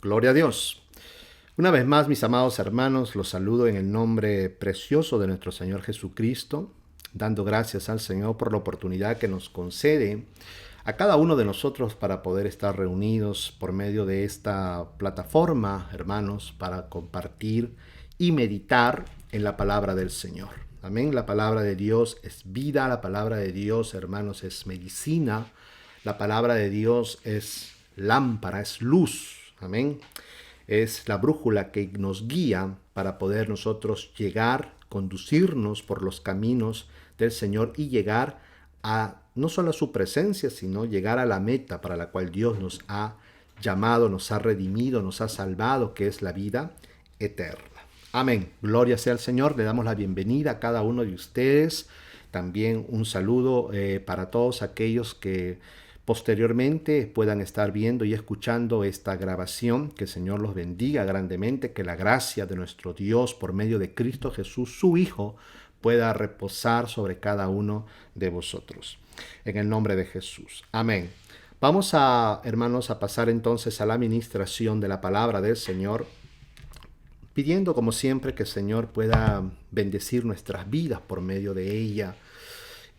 Gloria a Dios. Una vez más, mis amados hermanos, los saludo en el nombre precioso de nuestro Señor Jesucristo, dando gracias al Señor por la oportunidad que nos concede a cada uno de nosotros para poder estar reunidos por medio de esta plataforma, hermanos, para compartir y meditar en la palabra del Señor. Amén. La palabra de Dios es vida, la palabra de Dios, hermanos, es medicina, la palabra de Dios es lámpara, es luz. Amén. Es la brújula que nos guía para poder nosotros llegar, conducirnos por los caminos del Señor y llegar a no solo a su presencia, sino llegar a la meta para la cual Dios nos ha llamado, nos ha redimido, nos ha salvado, que es la vida eterna. Amén. Gloria sea al Señor. Le damos la bienvenida a cada uno de ustedes. También un saludo para todos aquellos que posteriormente puedan estar viendo y escuchando esta grabación. Que el Señor los bendiga grandemente, que la gracia de nuestro Dios por medio de Cristo Jesús, su Hijo, pueda reposar sobre cada uno de vosotros. En el nombre de Jesús. Amén. Vamos a, hermanos, a pasar entonces a la ministración de la palabra del Señor, pidiendo como siempre que el Señor pueda bendecir nuestras vidas por medio de ella,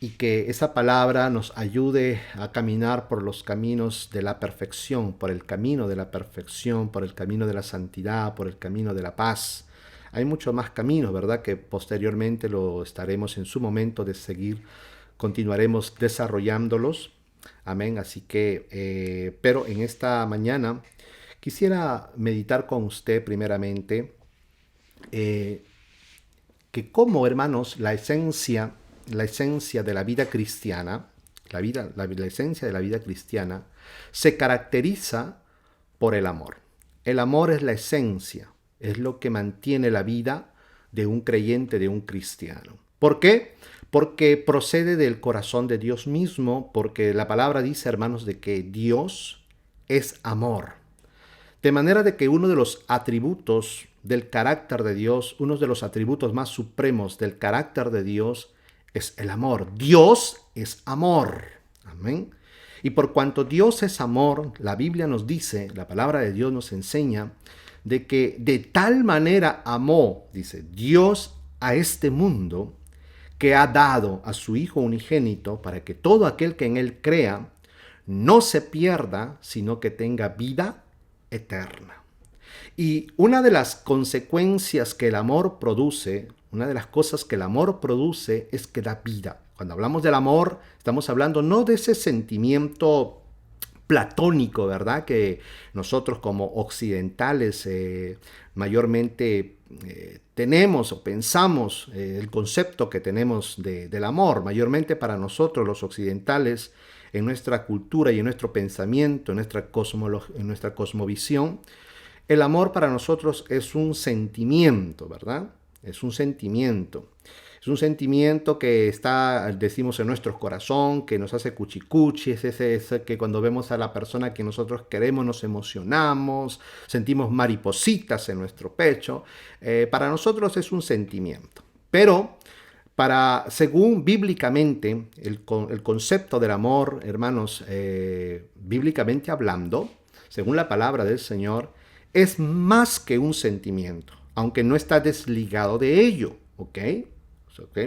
y que esa palabra nos ayude a caminar por los caminos de la perfección, por el camino de la perfección, por el camino de la santidad, por el camino de la paz. Hay muchos más caminos, ¿verdad? Que posteriormente lo estaremos en su momento de seguir, continuaremos desarrollándolos. Amén. Así que, pero en esta mañana quisiera meditar con usted primeramente que como, hermanos, la esencia de la vida cristiana, la esencia de la vida cristiana, se caracteriza por el amor. El amor es la esencia, es lo que mantiene la vida de un creyente, de un cristiano. ¿Por qué? Porque procede del corazón de Dios mismo, porque la palabra dice, hermanos, de que Dios es amor. De manera de que uno de los atributos del carácter de Dios, uno de los atributos más supremos del carácter de Dios, es el amor. Dios es amor. Amén. Y por cuanto Dios es amor, la Biblia nos dice, la palabra de Dios nos enseña, de que de tal manera amó, dice, Dios a este mundo, que ha dado a su Hijo unigénito para que todo aquel que en él crea no se pierda, sino que tenga vida eterna. Y una de las consecuencias que el amor produce, una de las cosas que el amor produce es que da vida. Cuando hablamos del amor, estamos hablando no de ese sentimiento platónico, ¿verdad? Que nosotros como occidentales mayormente tenemos o pensamos, el concepto que tenemos del amor, mayormente para nosotros los occidentales, en nuestra cultura y en nuestro pensamiento, en nuestra cosmovisión, el amor para nosotros es un sentimiento, ¿verdad? Es un sentimiento. Es un sentimiento que está, decimos, en nuestro corazón, que nos hace cuchicuchi, es ese que cuando vemos a la persona que nosotros queremos nos emocionamos, sentimos maripositas en nuestro pecho. Para nosotros es un sentimiento. Pero según bíblicamente, el concepto del amor, hermanos, bíblicamente hablando, según la palabra del Señor, es más que un sentimiento, aunque no está desligado de ello, ¿ok?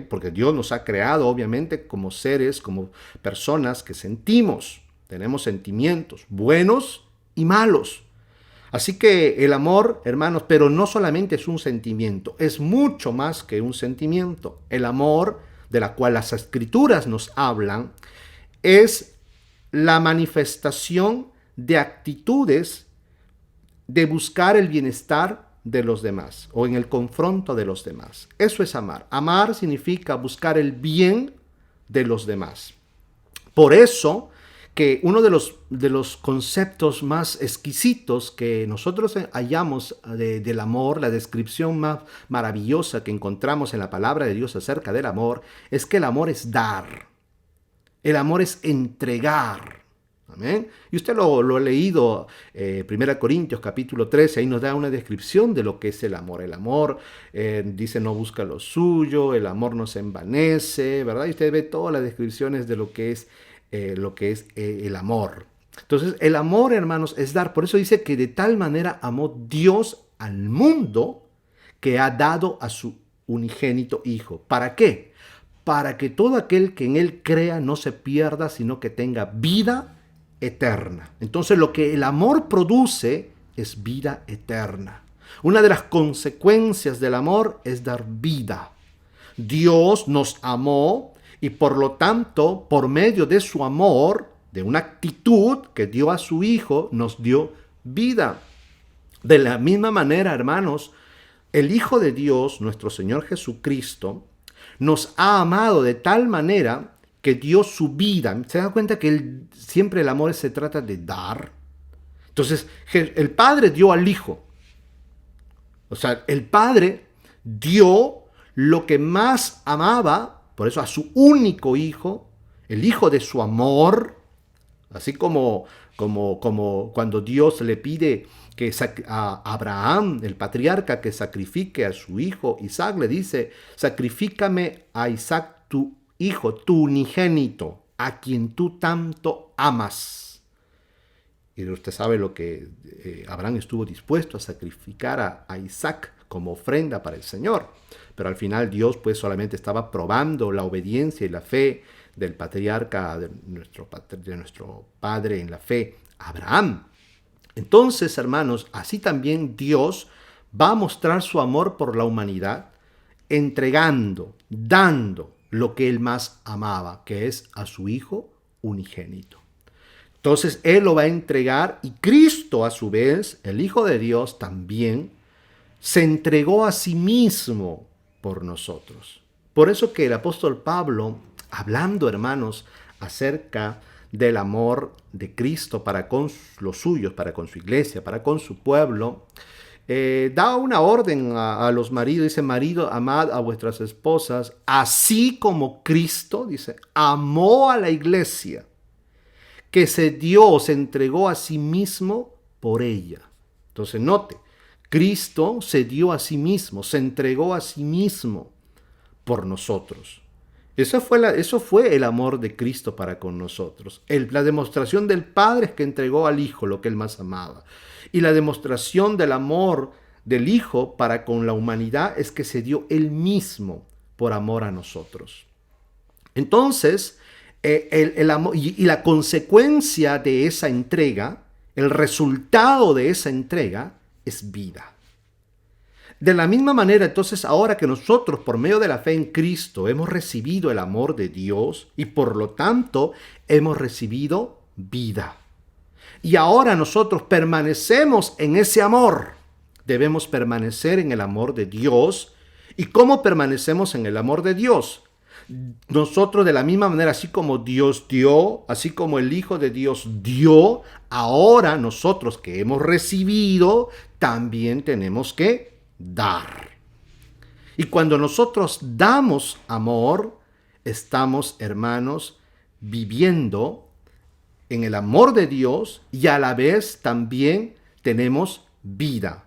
Porque Dios nos ha creado, obviamente, como seres, como personas que sentimos, tenemos sentimientos buenos y malos. Así que el amor, hermanos, pero no solamente es un sentimiento, es mucho más que un sentimiento. El amor, de la cual las escrituras nos hablan, es la manifestación de actitudes de buscar el bienestar de los demás o en el confronto de los demás. Eso es amar. Amar significa buscar el bien de los demás. Por eso que uno de los conceptos más exquisitos que nosotros hallamos del amor, la descripción más maravillosa que encontramos en la palabra de Dios acerca del amor, es que el amor es dar. El amor es entregar. Amén. Y usted lo ha leído, 1 Corintios capítulo 13, ahí nos da una descripción de lo que es el amor. El amor, dice, no busca lo suyo, el amor no se envanece, ¿verdad? Y usted ve todas las descripciones de lo que es el amor. Entonces, el amor, hermanos, es dar. Por eso dice que de tal manera amó Dios al mundo que ha dado a su unigénito Hijo. ¿Para qué? Para que todo aquel que en Él crea no se pierda, sino que tenga vida eterna. Entonces, lo que el amor produce es vida eterna. Una de las consecuencias del amor es dar vida. Dios nos amó y por lo tanto, por medio de su amor, de una actitud que dio a su Hijo, nos dio vida. De la misma manera, hermanos, el Hijo de Dios, nuestro Señor Jesucristo, nos ha amado de tal manera que dio su vida. ¿Se da cuenta que siempre el amor se trata de dar? Entonces, el Padre dio al Hijo. O sea, el Padre dio lo que más amaba, por eso a su único Hijo, el Hijo de su amor, así como cuando Dios le pide que a Abraham, el patriarca, que sacrifique a su hijo Isaac, le dice, sacrifícame a Isaac tu hijo, tu unigénito, a quien tú tanto amas. Y usted sabe lo que Abraham estuvo dispuesto a sacrificar a Isaac como ofrenda para el Señor. Pero al final Dios pues solamente estaba probando la obediencia y la fe del patriarca, de nuestro padre en la fe, Abraham. Entonces, hermanos, así también Dios va a mostrar su amor por la humanidad, entregando, dando lo que Él más amaba, que es a su Hijo unigénito. Entonces Él lo va a entregar y Cristo a su vez, el Hijo de Dios también, se entregó a sí mismo por nosotros. Por eso que el apóstol Pablo, hablando, hermanos, acerca del amor de Cristo para con los suyos, para con su iglesia, para con su pueblo, da una orden a los maridos, dice, marido, amad a vuestras esposas, así como Cristo, dice, amó a la iglesia, que se dio, se entregó a sí mismo por ella. Entonces note, Cristo se dio a sí mismo, se entregó a sí mismo por nosotros. Eso fue el amor de Cristo para con nosotros. La demostración del Padre es que entregó al Hijo lo que Él más amaba. Y la demostración del amor del Hijo para con la humanidad es que se dio Él mismo por amor a nosotros. Entonces, el amor y la consecuencia de esa entrega, el resultado de esa entrega es vida. De la misma manera, entonces, ahora que nosotros, por medio de la fe en Cristo, hemos recibido el amor de Dios y por lo tanto hemos recibido vida. Y ahora nosotros permanecemos en ese amor. Debemos permanecer en el amor de Dios. ¿Y cómo permanecemos en el amor de Dios? Nosotros de la misma manera, así como Dios dio, así como el Hijo de Dios dio, ahora nosotros que hemos recibido, también tenemos que dar. Y cuando nosotros damos amor, estamos, hermanos, viviendo en el amor de Dios y a la vez también tenemos vida.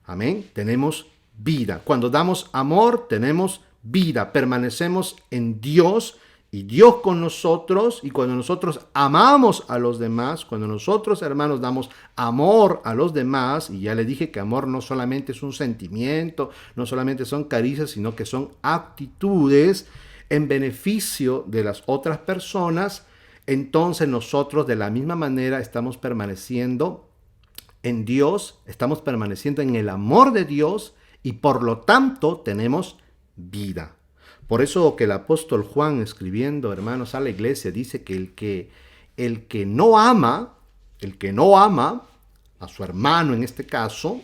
Amén. Tenemos vida. Cuando damos amor, tenemos vida. Permanecemos en Dios y Dios con nosotros. Y cuando nosotros amamos a los demás, cuando nosotros, hermanos, damos amor a los demás, y ya le dije que amor no solamente es un sentimiento, no solamente son caricias, sino que son actitudes en beneficio de las otras personas, entonces nosotros de la misma manera estamos permaneciendo en Dios, estamos permaneciendo en el amor de Dios y por lo tanto tenemos vida. Por eso que el apóstol Juan, escribiendo, hermanos, a la iglesia, dice que el que no ama a su hermano en este caso,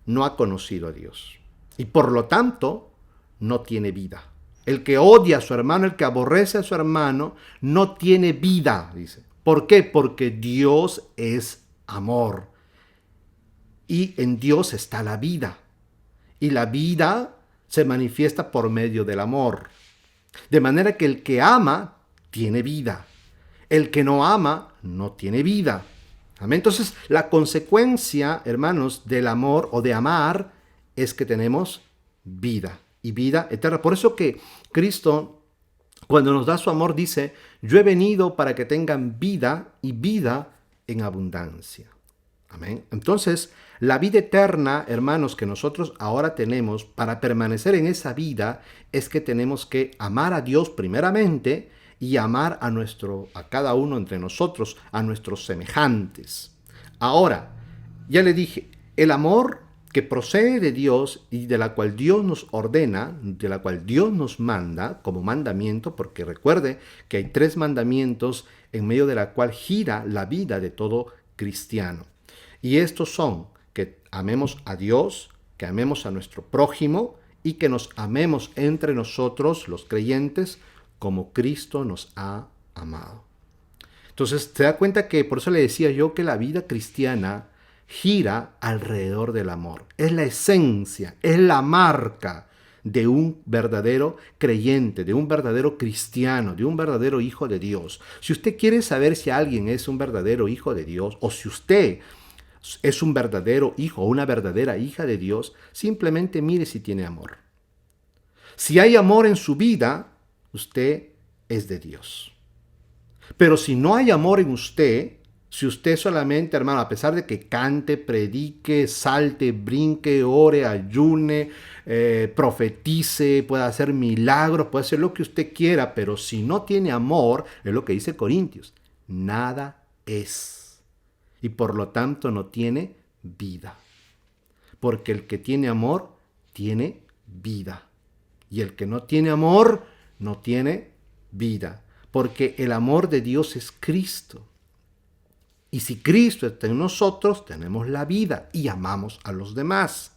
no ha conocido a Dios. Y por lo tanto, no tiene vida. El que odia a su hermano, el que aborrece a su hermano, no tiene vida, dice. ¿Por qué? Porque Dios es amor. Y en Dios está la vida. Y la vida se manifiesta por medio del amor. De manera que el que ama tiene vida. El que no ama no tiene vida. Amén. Entonces, la consecuencia, hermanos, del amor o de amar es que tenemos vida y vida eterna. Por eso que Cristo, cuando nos da su amor, dice, yo he venido para que tengan vida y vida en abundancia. Amén. Entonces, la vida eterna, hermanos, que nosotros ahora tenemos para permanecer en esa vida es que tenemos que amar a Dios primeramente y amar a cada uno entre nosotros, a nuestros semejantes. Ahora, ya le dije, el amor que procede de Dios y de la cual Dios nos ordena, de la cual Dios nos manda como mandamiento, porque recuerde que hay 3 mandamientos en medio de la cual gira la vida de todo cristiano. Y estos son que amemos a Dios, que amemos a nuestro prójimo y que nos amemos entre nosotros, los creyentes, como Cristo nos ha amado. Entonces, se da cuenta que, por eso le decía yo que la vida cristiana gira alrededor del amor. Es la esencia, es la marca de un verdadero creyente, de un verdadero cristiano, de un verdadero hijo de Dios. Si usted quiere saber si alguien es un verdadero hijo de Dios o si usted es un verdadero hijo o una verdadera hija de Dios, simplemente mire si tiene amor. Si hay amor en su vida, usted es de Dios. Pero si no hay amor en usted, si usted solamente, hermano, a pesar de que cante, predique, salte, brinque, ore, ayune, profetice, pueda hacer milagros, puede hacer lo que usted quiera, pero si no tiene amor, es lo que dice Corintios, nada es. Y por lo tanto no tiene vida. Porque el que tiene amor, tiene vida. Y el que no tiene amor, no tiene vida. Porque el amor de Dios es Cristo. Y si Cristo está en nosotros, tenemos la vida y amamos a los demás.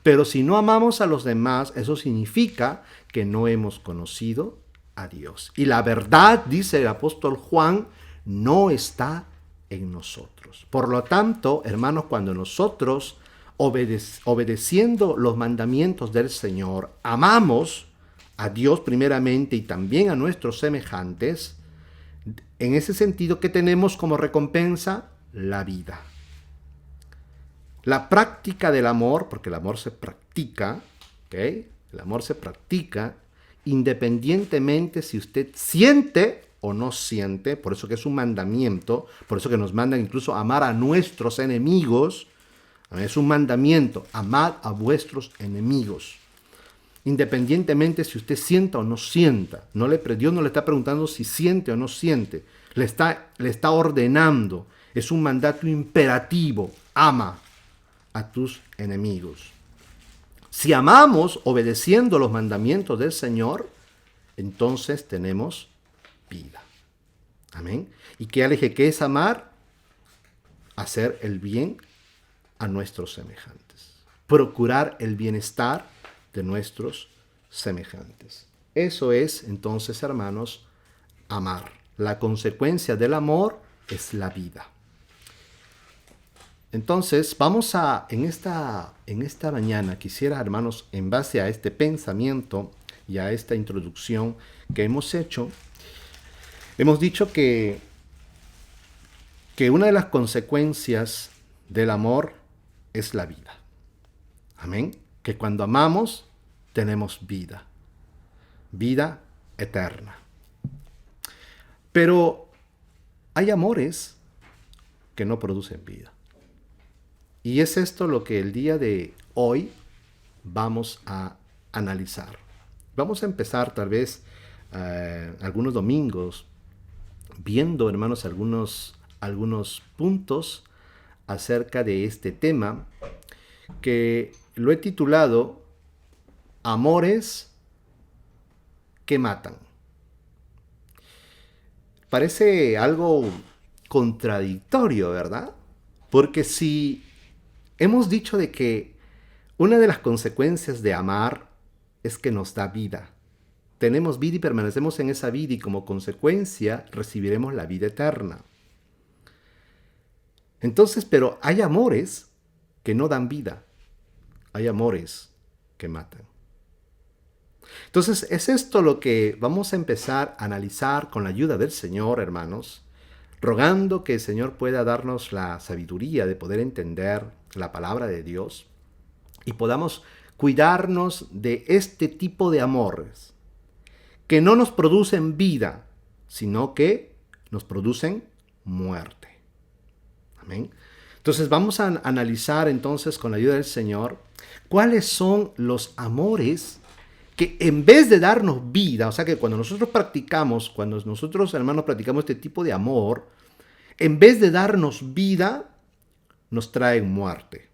Pero si no amamos a los demás, eso significa que no hemos conocido a Dios. Y la verdad, dice el apóstol Juan, no está en nosotros. Por lo tanto, hermanos, cuando nosotros, obedeciendo los mandamientos del Señor, amamos a Dios primeramente y también a nuestros semejantes, en ese sentido, ¿qué tenemos como recompensa? La vida. La práctica del amor, porque el amor se practica, ¿ok? El amor se practica independientemente si usted siente o no siente, por eso que es un mandamiento, por eso que nos mandan incluso a amar a nuestros enemigos, es un mandamiento, amad a vuestros enemigos. Independientemente si usted sienta o no sienta. Dios no le está preguntando si siente o no siente. Le está ordenando. Es un mandato imperativo. Ama a tus enemigos. Si amamos obedeciendo los mandamientos del Señor, entonces tenemos vida. Amén. ¿Y qué aleje que es amar? Hacer el bien a nuestros semejantes. Procurar el bienestar de nuestros semejantes. Eso es, entonces, hermanos, amar. La consecuencia del amor es la vida. Entonces, en esta mañana, quisiera, hermanos, en base a este pensamiento y a esta introducción que hemos hecho, hemos dicho que una de las consecuencias del amor es la vida. Amén. Que cuando amamos, tenemos vida. Vida eterna. Pero hay amores que no producen vida. Y es esto lo que el día de hoy vamos a analizar. Vamos a empezar tal vez algunos domingos viendo, hermanos, algunos puntos acerca de este tema que lo he titulado Amores que matan. Parece algo contradictorio, ¿verdad? Porque si hemos dicho de que una de las consecuencias de amar es que nos da vida. Tenemos vida y permanecemos en esa vida y como consecuencia recibiremos la vida eterna. Entonces, pero hay amores que no dan vida. Hay amores que matan. Entonces, es esto lo que vamos a empezar a analizar con la ayuda del Señor, hermanos, rogando que el Señor pueda darnos la sabiduría de poder entender la palabra de Dios y podamos cuidarnos de este tipo de amores que no nos producen vida, sino que nos producen muerte. Amén. Entonces vamos a analizar entonces con la ayuda del Señor cuáles son los amores que en vez de darnos vida, o sea que cuando nosotros hermanos practicamos este tipo de amor, en vez de darnos vida, nos traen muerte.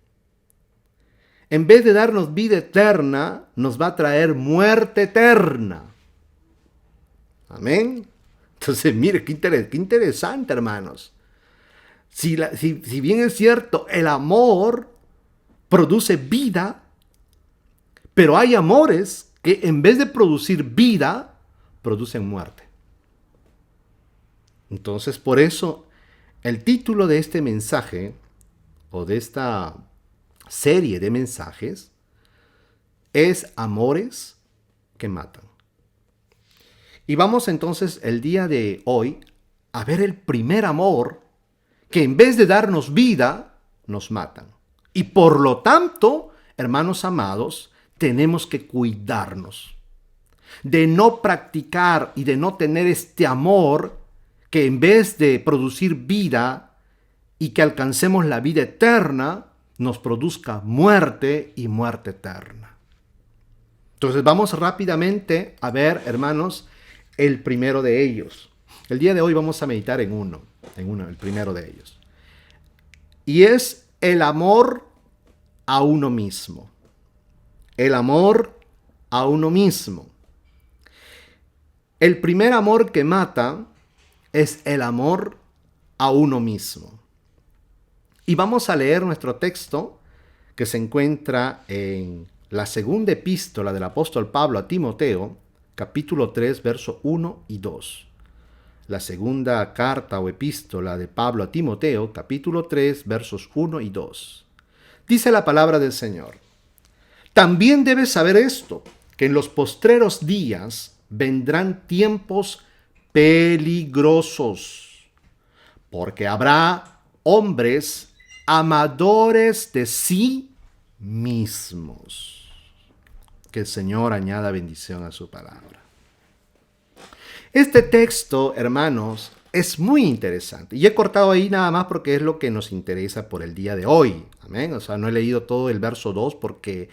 En vez de darnos vida eterna, nos va a traer muerte eterna. Amén. Entonces, mire, qué interesante, hermanos. Si bien es cierto, el amor produce vida, pero hay amores que en vez de producir vida, producen muerte. Entonces, por eso, el título de este mensaje, o de esta serie de mensajes, es Amores que matan. Y vamos entonces el día de hoy a ver el primer amor que en vez de darnos vida, nos matan. Y por lo tanto, hermanos amados, tenemos que cuidarnos de no practicar y de no tener este amor que en vez de producir vida y que alcancemos la vida eterna, nos produzca muerte y muerte eterna. Entonces vamos rápidamente a ver, hermanos, el primero de ellos. El día de hoy vamos a meditar en uno, el primero de ellos. Y es el amor a uno mismo. El amor a uno mismo. El primer amor que mata es el amor a uno mismo. Y vamos a leer nuestro texto que se encuentra en la segunda epístola del apóstol Pablo a Timoteo, capítulo 3, versos 1 y 2. La segunda carta o epístola de Pablo a Timoteo, capítulo 3, versos 1 y 2. Dice la palabra del Señor: también debes saber esto, que en los postreros días vendrán tiempos peligrosos, porque habrá hombres amadores de sí mismos. Que el Señor añada bendición a su palabra. Este texto, hermanos, es muy interesante. Y he cortado ahí nada más porque es lo que nos interesa por el día de hoy. Amén. O sea, no he leído todo el verso 2 porque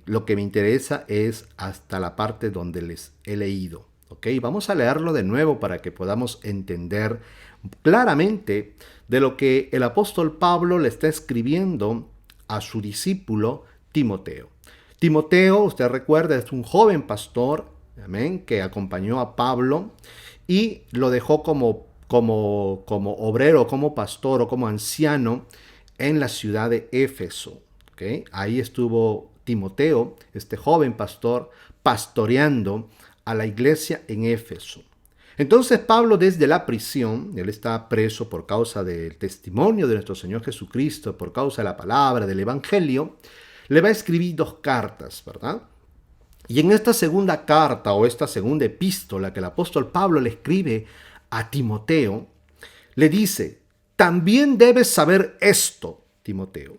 lo que me interesa es hasta la parte donde les he leído. ¿Ok? Vamos a leerlo de nuevo para que podamos entender claramente de lo que el apóstol Pablo le está escribiendo a su discípulo Timoteo. Timoteo, usted recuerda, es un joven pastor, amén, que acompañó a Pablo y lo dejó como obrero, como pastor o como anciano en la ciudad de Éfeso. ¿Okay? Ahí estuvo Timoteo, este joven pastor, pastoreando a la iglesia en Éfeso. Entonces Pablo, desde la prisión, él está preso por causa del testimonio de nuestro Señor Jesucristo, por causa de la palabra, del evangelio, le va a escribir 2 cartas, ¿verdad? Y en esta segunda carta o esta segunda epístola que el apóstol Pablo le escribe a Timoteo, le dice: también debes saber esto, Timoteo,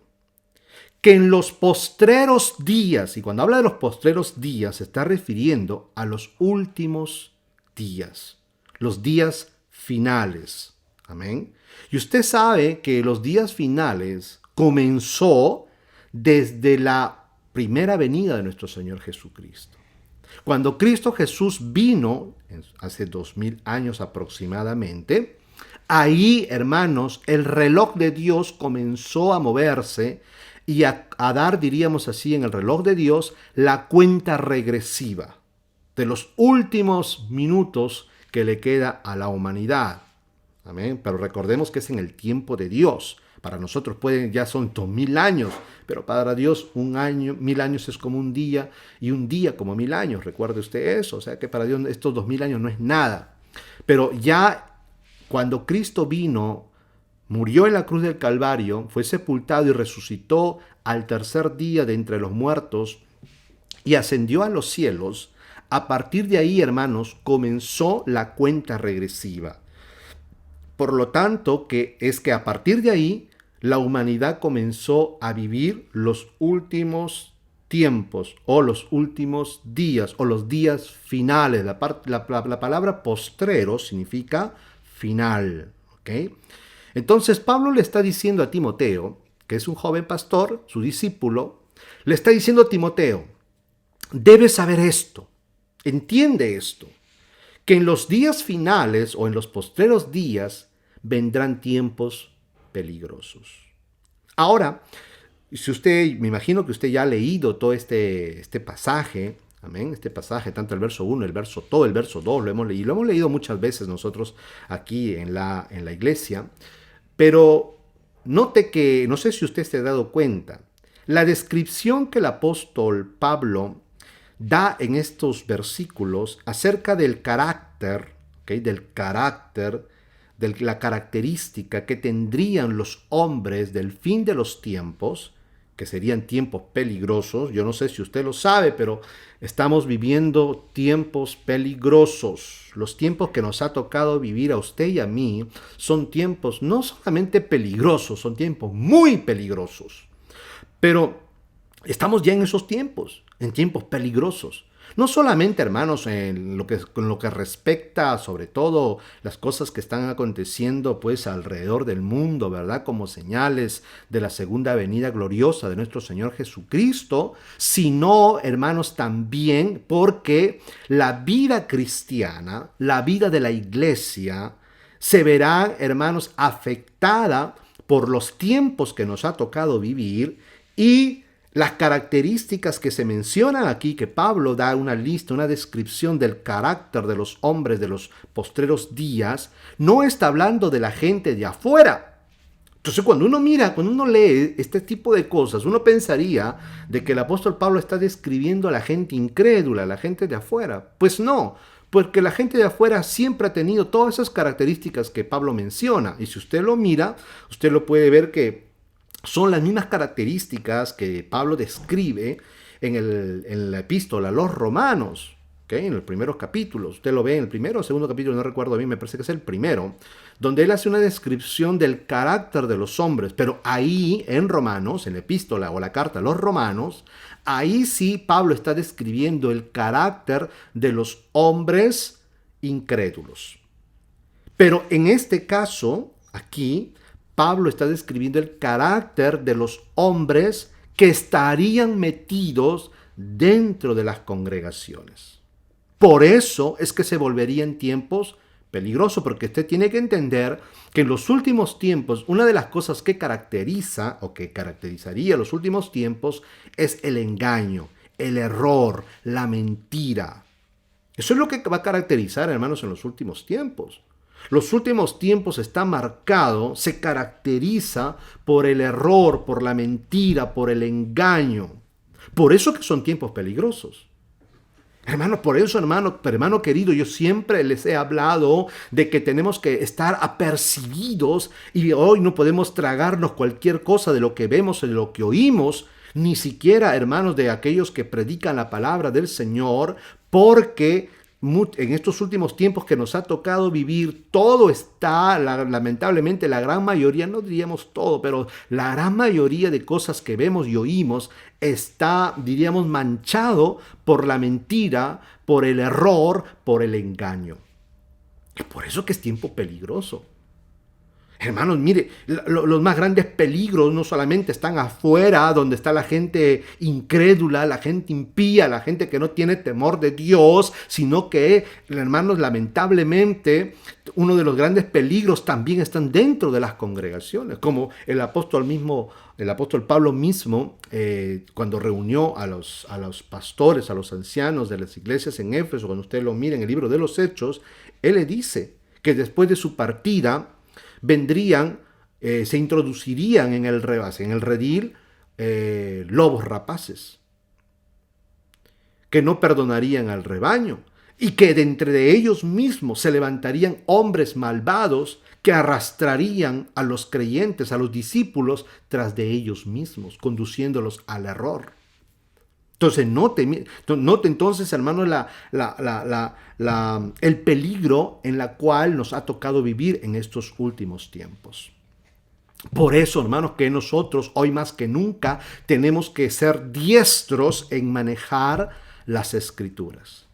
que en los postreros días, y cuando habla de los postreros días, se está refiriendo a los últimos días, los días finales. Amén. Y usted sabe que los días finales comenzó desde la primera venida de nuestro Señor Jesucristo. Cuando Cristo Jesús vino, hace 2000 años aproximadamente, ahí, hermanos, el reloj de Dios comenzó a moverse y a dar, diríamos así, en el reloj de Dios, la cuenta regresiva de los últimos minutos que le queda a la humanidad. Amén. Pero recordemos que es en el tiempo de Dios. Para nosotros ya son 2000 años, pero para Dios un año, 1000 años es como un día y un día como 1000 años. Recuerde usted eso. O sea que para Dios estos 2000 años no es nada. Pero ya cuando Cristo vino, murió en la cruz del Calvario, fue sepultado y resucitó al tercer día de entre los muertos y ascendió a los cielos, a partir de ahí, hermanos, comenzó la cuenta regresiva. Por lo tanto, que a partir de ahí, la humanidad comenzó a vivir los últimos tiempos o los últimos días o los días finales. La palabra postrero significa final. ¿Okay? Entonces Pablo le está diciendo a Timoteo, que es un joven pastor, su discípulo, le está diciendo a Timoteo, debes saber esto, entiende esto, que en los días finales o en los postreros días vendrán tiempos peligrosos. Ahora, si usted, me imagino que usted ya ha leído todo este pasaje, amén, este pasaje, tanto el verso 1, todo el verso 2, lo hemos leído muchas veces nosotros aquí en la iglesia, pero note que, no sé si usted se ha dado cuenta, la descripción que el apóstol Pablo da en estos versículos acerca del carácter, ¿okay? De la característica que tendrían los hombres del fin de los tiempos, que serían tiempos peligrosos. Yo no sé si usted lo sabe, pero estamos viviendo tiempos peligrosos. Los tiempos que nos ha tocado vivir a usted y a mí son tiempos no solamente peligrosos, son tiempos muy peligrosos. Pero estamos ya en tiempos peligrosos. No solamente, hermanos, en lo que respecta sobre todo las cosas que están aconteciendo pues alrededor del mundo, ¿verdad? Como señales de la segunda venida gloriosa de nuestro Señor Jesucristo, sino, hermanos, también porque la vida cristiana, la vida de la iglesia, se verá, hermanos, afectada por los tiempos que nos ha tocado vivir y las características que se mencionan aquí, que Pablo da una lista, una descripción del carácter de los hombres de los postreros días, no está hablando de la gente de afuera. Entonces cuando uno lee este tipo de cosas, uno pensaría de que el apóstol Pablo está describiendo a la gente incrédula, a la gente de afuera. Pues no, porque la gente de afuera siempre ha tenido todas esas características que Pablo menciona. Y si usted lo mira, usted lo puede ver que son las mismas características que Pablo describe en la epístola a los romanos, ¿okay? En los primeros capítulos. Usted lo ve en el primero o segundo capítulo, no recuerdo bien, me parece que es el primero, donde él hace una descripción del carácter de los hombres. Pero ahí, en Romanos, en la epístola o la carta a los romanos, ahí sí Pablo está describiendo el carácter de los hombres incrédulos. Pero en este caso, aquí, Pablo está describiendo el carácter de los hombres que estarían metidos dentro de las congregaciones. Por eso es que se volverían tiempos peligrosos, porque usted tiene que entender que en los últimos tiempos, una de las cosas que caracteriza o que caracterizaría los últimos tiempos es el engaño, el error, la mentira. Eso es lo que va a caracterizar, hermanos, en los últimos tiempos. Los últimos tiempos está marcado, se caracteriza por el error, por la mentira, por el engaño. Por eso que son tiempos peligrosos. Hermano, por eso, hermano querido, yo siempre les he hablado de que tenemos que estar apercibidos y hoy no podemos tragarnos cualquier cosa de lo que vemos, de lo que oímos, ni siquiera, hermanos, de aquellos que predican la palabra del Señor, porque en estos últimos tiempos que nos ha tocado vivir, todo está, lamentablemente, la gran mayoría, no diríamos todo, pero la gran mayoría de cosas que vemos y oímos está, diríamos, manchado por la mentira, por el error, por el engaño. Y por eso que es tiempo peligroso. Hermanos, mire, los más grandes peligros no solamente están afuera, donde está la gente incrédula, la gente impía, la gente que no tiene temor de Dios, sino que, hermanos, lamentablemente, uno de los grandes peligros también están dentro de las congregaciones, como el apóstol Pablo mismo, cuando reunió a los pastores, a los ancianos de las iglesias en Éfeso, cuando usted lo mira en el libro de los Hechos, él le dice que después de su partida, vendrían, se introducirían en el redil, lobos rapaces, que no perdonarían al rebaño, y que de entre ellos mismos se levantarían hombres malvados que arrastrarían a los creyentes, a los discípulos, tras de ellos mismos, conduciéndolos al error. Entonces, note entonces, hermanos, el peligro en la cual nos ha tocado vivir en estos últimos tiempos. Por eso, hermanos, que nosotros hoy más que nunca tenemos que ser diestros en manejar las Escrituras.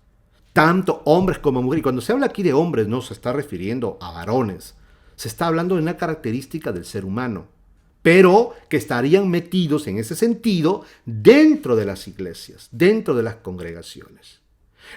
Tanto hombres como mujeres. Y cuando se habla aquí de hombres, no se está refiriendo a varones, Se está hablando de una característica del ser humano, pero que estarían metidos en ese sentido dentro de las iglesias, dentro de las congregaciones.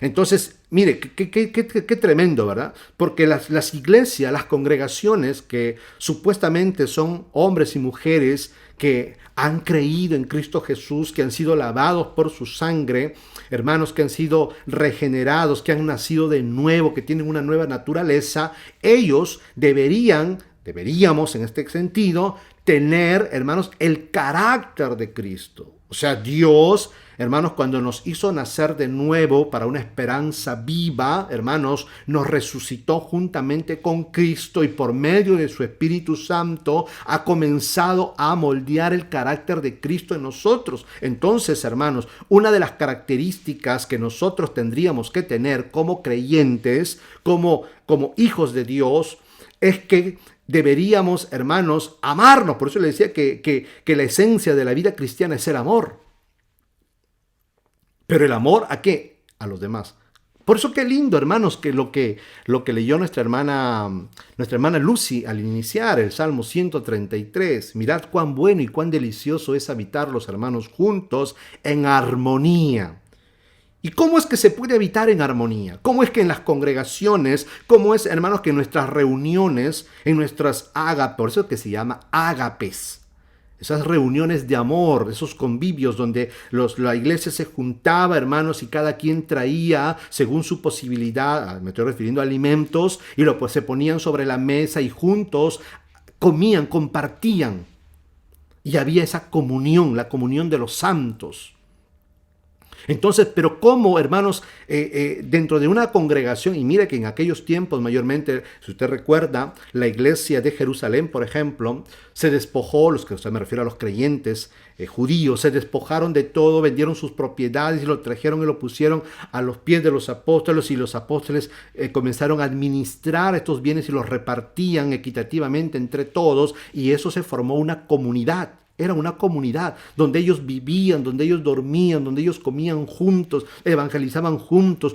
Entonces, mire, qué tremendo, ¿verdad? Porque las iglesias, las congregaciones que supuestamente son hombres y mujeres que han creído en Cristo Jesús, que han sido lavados por su sangre, hermanos, que han sido regenerados, que han nacido de nuevo, que tienen una nueva naturaleza, ellos deberíamos en este sentido, tener, hermanos, el carácter de Cristo. O sea, Dios, hermanos, cuando nos hizo nacer de nuevo para una esperanza viva, hermanos, nos resucitó juntamente con Cristo y por medio de su Espíritu Santo ha comenzado a moldear el carácter de Cristo en nosotros. Entonces, hermanos, una de las características que nosotros tendríamos que tener como creyentes, como hijos de Dios, es que deberíamos, hermanos, amarnos. Por eso le decía que la esencia de la vida cristiana es el amor. Pero el amor, ¿a qué? A los demás. Por eso qué lindo, hermanos, que lo que leyó nuestra hermana Lucy al iniciar el Salmo 133. Mirad cuán bueno y cuán delicioso es habitar los hermanos juntos en armonía. ¿Y cómo es que se puede habitar en armonía? ¿Cómo es que en las congregaciones, cómo es, hermanos, que en nuestras reuniones, en nuestras ágapes, por eso que se llama ágapes, esas reuniones de amor, esos convivios donde la iglesia se juntaba, hermanos, y cada quien traía, según su posibilidad, me estoy refiriendo a alimentos, y pues se ponían sobre la mesa y juntos comían, compartían. Y había esa comunión, la comunión de los santos. Entonces, pero cómo, hermanos, dentro de una congregación, y mire que en aquellos tiempos mayormente, si usted recuerda, la iglesia de Jerusalén, por ejemplo, se despojó, me refiero a los creyentes judíos, se despojaron de todo, vendieron sus propiedades y lo trajeron y lo pusieron a los pies de los apóstoles, y los apóstoles comenzaron a administrar estos bienes y los repartían equitativamente entre todos, y eso se formó una comunidad. Era una comunidad donde ellos vivían, donde ellos dormían, donde ellos comían juntos, evangelizaban juntos,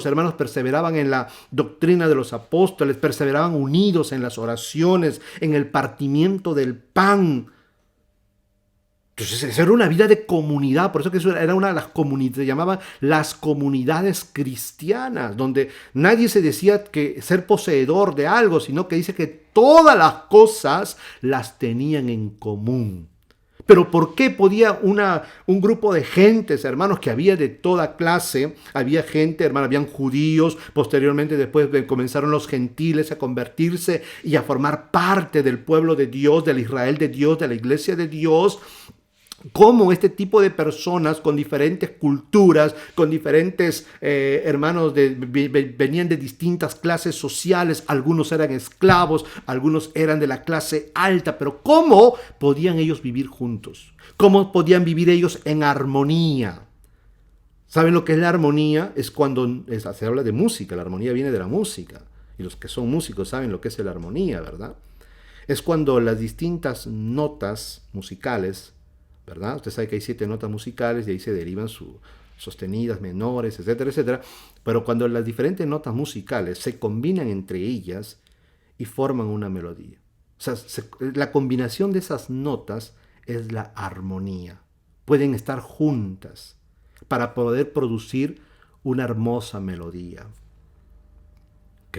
hermanos, perseveraban en la doctrina de los apóstoles, perseveraban unidos en las oraciones, en el partimiento del pan. Entonces, esa era una vida de comunidad, por eso que eso era una de las comunidades, se llamaban las comunidades cristianas, donde nadie se decía que ser poseedor de algo, sino que dice que todas las cosas las tenían en común. Pero ¿por qué podía un grupo de gentes, hermanos, que había de toda clase? Había gente, hermanos, habían judíos, posteriormente después comenzaron los gentiles a convertirse y a formar parte del pueblo de Dios, del Israel de Dios, de la iglesia de Dios. Cómo este tipo de personas con diferentes culturas, con diferentes hermanos, venían de distintas clases sociales, algunos eran esclavos, algunos eran de la clase alta, pero ¿cómo podían ellos vivir juntos? ¿Cómo podían vivir ellos en armonía? ¿Saben lo que es la armonía? Es cuando se habla de música, la armonía viene de la música, y los que son músicos saben lo que es la armonía, ¿verdad? Es cuando las distintas notas musicales, ¿verdad? Usted sabe que hay 7 notas musicales y ahí se derivan sostenidas, menores, etcétera, etcétera. Pero cuando las diferentes notas musicales se combinan entre ellas y forman una melodía. O sea, la combinación de esas notas es la armonía. Pueden estar juntas para poder producir una hermosa melodía. ¿Ok?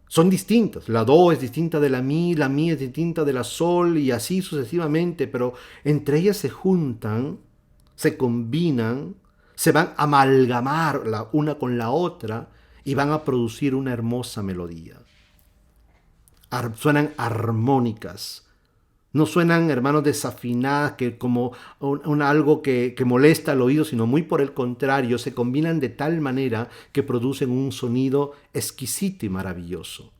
Son distintas, la do es distinta de la mi es distinta de la sol y así sucesivamente, pero entre ellas se juntan, se combinan, se van a amalgamar la una con la otra y van a producir una hermosa melodía. Suenan armónicas, no suenan, hermanos, desafinadas, que como algo que molesta al oído, sino muy por el contrario, se combinan de tal manera que producen un sonido exquisito y maravilloso.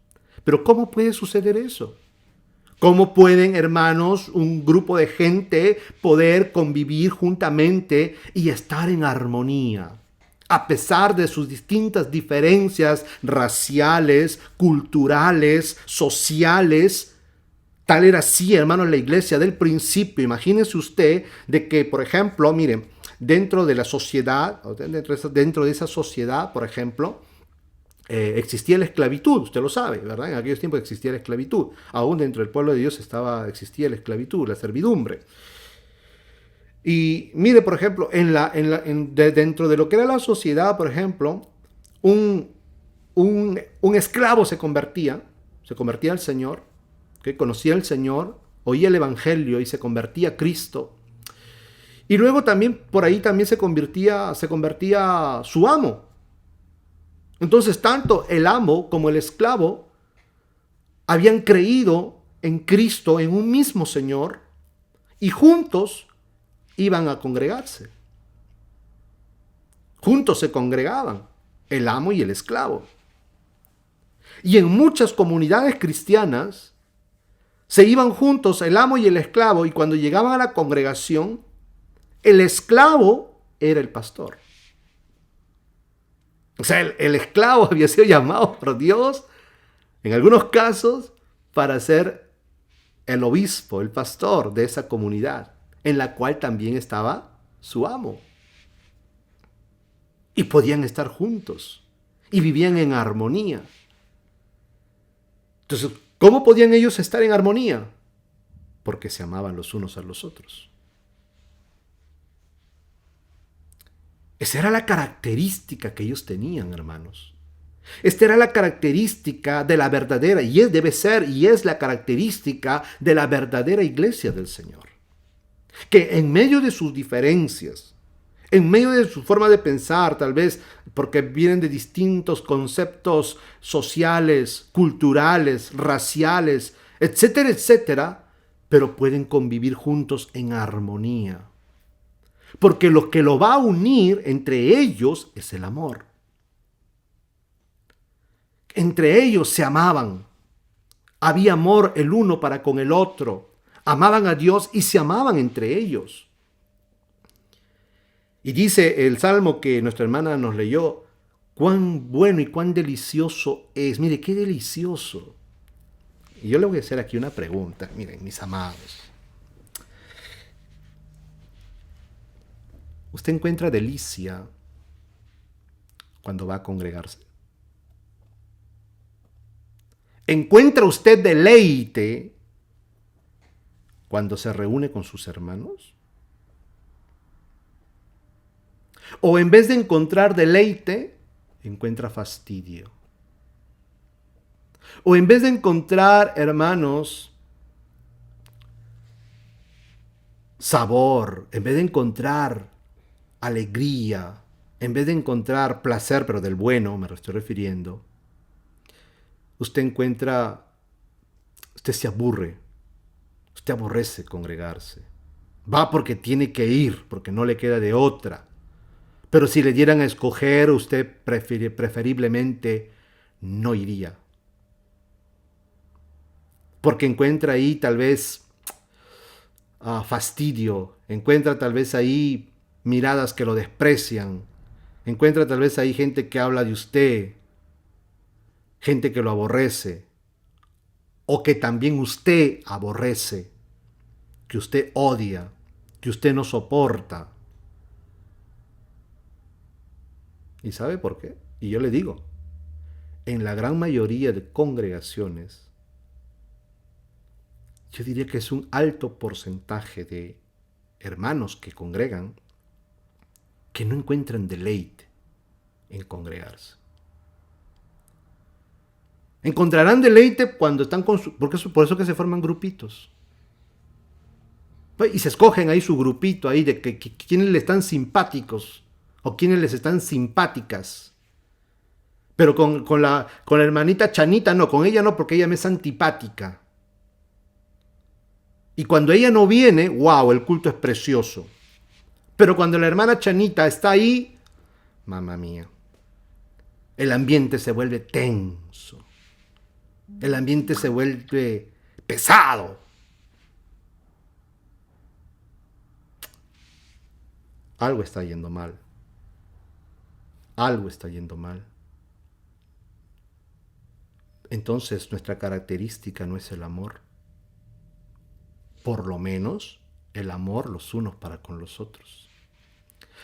Pero ¿cómo puede suceder eso? ¿Cómo pueden, hermanos, un grupo de gente poder convivir juntamente y estar en armonía? A pesar de sus distintas diferencias raciales, culturales, sociales. Tal era así, hermanos, la iglesia del principio. Imagínense usted de que, por ejemplo, miren, dentro de la sociedad, dentro de esa sociedad, por ejemplo, existía la esclavitud, usted lo sabe, ¿verdad? En aquellos tiempos existía la esclavitud. Aún dentro del pueblo de Dios existía la esclavitud, la servidumbre. Y mire, por ejemplo, dentro de lo que era la sociedad, por ejemplo, un, un esclavo se convertía al Señor, que conocía al Señor, oía el Evangelio y se convertía a Cristo. Y luego también por ahí también se convertía su amo. Entonces tanto el amo como el esclavo habían creído en Cristo, en un mismo Señor, y juntos iban a congregarse. Juntos se congregaban, el amo y el esclavo. Y en muchas comunidades cristianas se iban juntos el amo y el esclavo, y cuando llegaban a la congregación, el esclavo era el pastor. O sea, el esclavo había sido llamado por Dios, en algunos casos, para ser el obispo, el pastor de esa comunidad, en la cual también estaba su amo. Y podían estar juntos, y vivían en armonía. Entonces, ¿cómo podían ellos estar en armonía? Porque se amaban los unos a los otros. Esa era la característica que ellos tenían, hermanos. Esta era la característica de la verdadera, debe ser y es la característica de la verdadera iglesia del Señor. Que en medio de sus diferencias, en medio de su forma de pensar, tal vez porque vienen de distintos conceptos sociales, culturales, raciales, etcétera, etcétera, pero pueden convivir juntos en armonía. Porque lo que lo va a unir entre ellos es el amor. Entre ellos se amaban. Había amor el uno para con el otro. Amaban a Dios y se amaban entre ellos. Y dice el salmo que nuestra hermana nos leyó, cuán bueno y cuán delicioso es. Mire, qué delicioso. Y yo le voy a hacer aquí una pregunta. Miren, mis amados. ¿Usted encuentra delicia cuando va a congregarse? ¿Encuentra usted deleite cuando se reúne con sus hermanos? ¿O en vez de encontrar deleite, encuentra fastidio? ¿O en vez de encontrar, hermanos, sabor, en vez de encontrar alegría, en vez de encontrar placer, pero del bueno me estoy refiriendo, usted se aburre, usted aborrece congregarse. Va porque tiene que ir, porque no le queda de otra. Pero si le dieran a escoger, usted preferiblemente no iría. Porque encuentra ahí tal vez fastidio, encuentra tal vez ahí miradas que lo desprecian, encuentra tal vez ahí gente que habla de usted, gente que lo aborrece, o que también usted aborrece, que usted odia, que usted no soporta. ¿Y sabe por qué? Y yo le digo, en la gran mayoría de congregaciones, yo diría que es un alto porcentaje de hermanos que congregan que no encuentran deleite en congregarse. Encontrarán deleite cuando están porque por eso que se forman grupitos. Y se escogen ahí su grupito ahí de quienes les están simpáticos o quienes les están simpáticas. Pero con la hermanita Chanita no, con ella no, porque ella me es antipática. Y cuando ella no viene, wow, el culto es precioso. Pero cuando la hermana Chanita está ahí, mamá mía, el ambiente se vuelve tenso. El ambiente se vuelve pesado. Algo está yendo mal. Algo está yendo mal. Entonces nuestra característica no es el amor. Por lo menos el amor los unos para con los otros.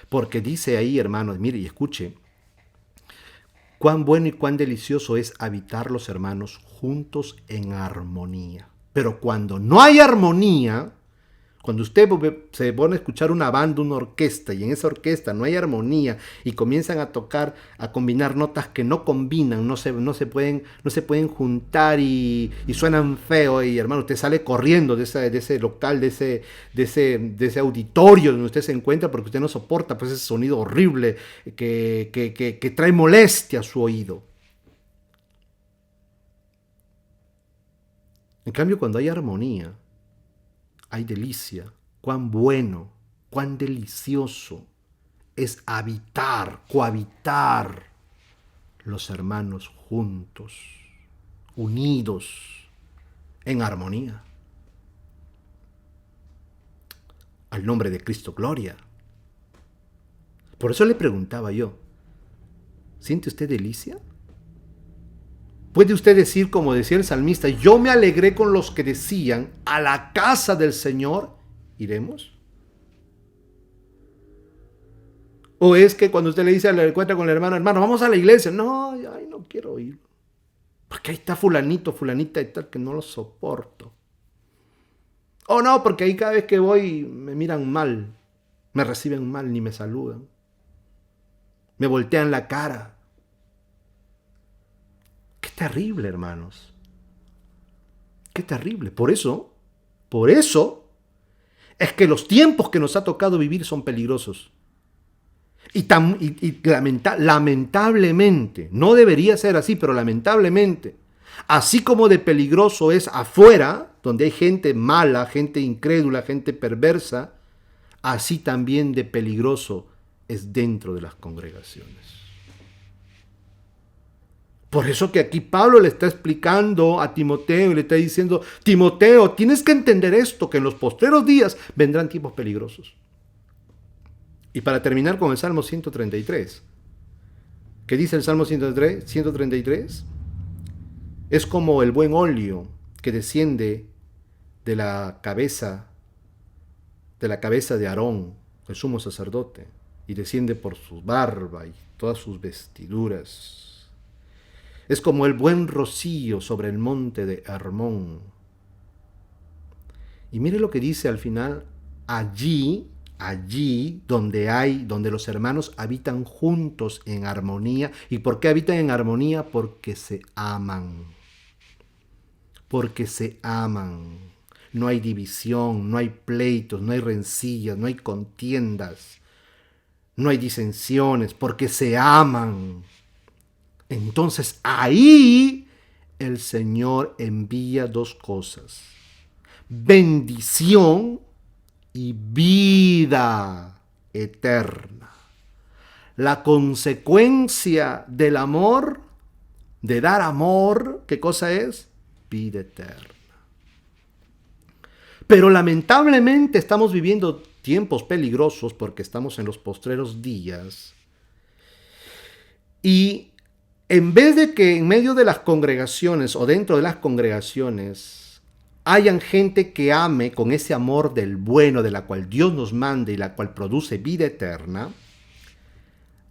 Porque dice ahí, hermanos, mire y escuche, Cuán bueno y cuán delicioso es habitar los hermanos juntos en armonía. Pero cuando no hay armonía, cuando usted se pone a escuchar una banda, una orquesta, y en esa orquesta no hay armonía y comienzan a tocar, a combinar notas que no combinan, no se pueden juntar y suenan feo, y hermano, usted sale corriendo de ese local, de ese auditorio donde usted se encuentra, porque usted no soporta pues ese sonido horrible que trae molestia a su oído. En cambio, cuando hay armonía, hay delicia. Cuán bueno, cuán delicioso es cohabitar los hermanos juntos, unidos, en armonía. Al nombre de Cristo, gloria. Por eso le preguntaba yo, ¿siente usted delicia? ¿Puede usted decir, como decía el salmista, yo me alegré con los que decían, a la casa del Señor iremos? ¿O es que cuando usted le encuentra con el hermano, vamos a la iglesia? No, ay, no quiero ir. Porque ahí está fulanito, fulanita y tal, que no lo soporto. O no, porque ahí cada vez que voy me miran mal, me reciben mal, ni me saludan. Me voltean la cara. Qué terrible, hermanos. Qué terrible. Por eso es que los tiempos que nos ha tocado vivir son peligrosos. Y lamentablemente, no debería ser así, pero lamentablemente, así como de peligroso es afuera, donde hay gente mala, gente incrédula, gente perversa, así también de peligroso es dentro de las congregaciones. Por eso que aquí Pablo le está explicando a Timoteo y le está diciendo, Timoteo, tienes que entender esto, que en los postreros días vendrán tiempos peligrosos. Y para terminar con el Salmo 133, ¿qué dice el Salmo 133? Es como el buen óleo que desciende de la cabeza de Aarón, el sumo sacerdote, y desciende por su barba y todas sus vestiduras. Es como el buen rocío sobre el monte de Hermón. Y mire lo que dice al final, allí donde los hermanos habitan juntos en armonía. ¿Y por qué habitan en armonía? Porque se aman. Porque se aman. No hay división, no hay pleitos, no hay rencillas, no hay contiendas, no hay disensiones, porque se aman. Entonces ahí el Señor envía dos cosas: bendición y vida eterna. La consecuencia del amor, de dar amor, ¿qué cosa es? Vida eterna. Pero lamentablemente estamos viviendo tiempos peligrosos porque estamos en los postreros días. Y en vez de que en medio de las congregaciones o dentro de las congregaciones hayan gente que ame con ese amor del bueno, de la cual Dios nos manda y la cual produce vida eterna,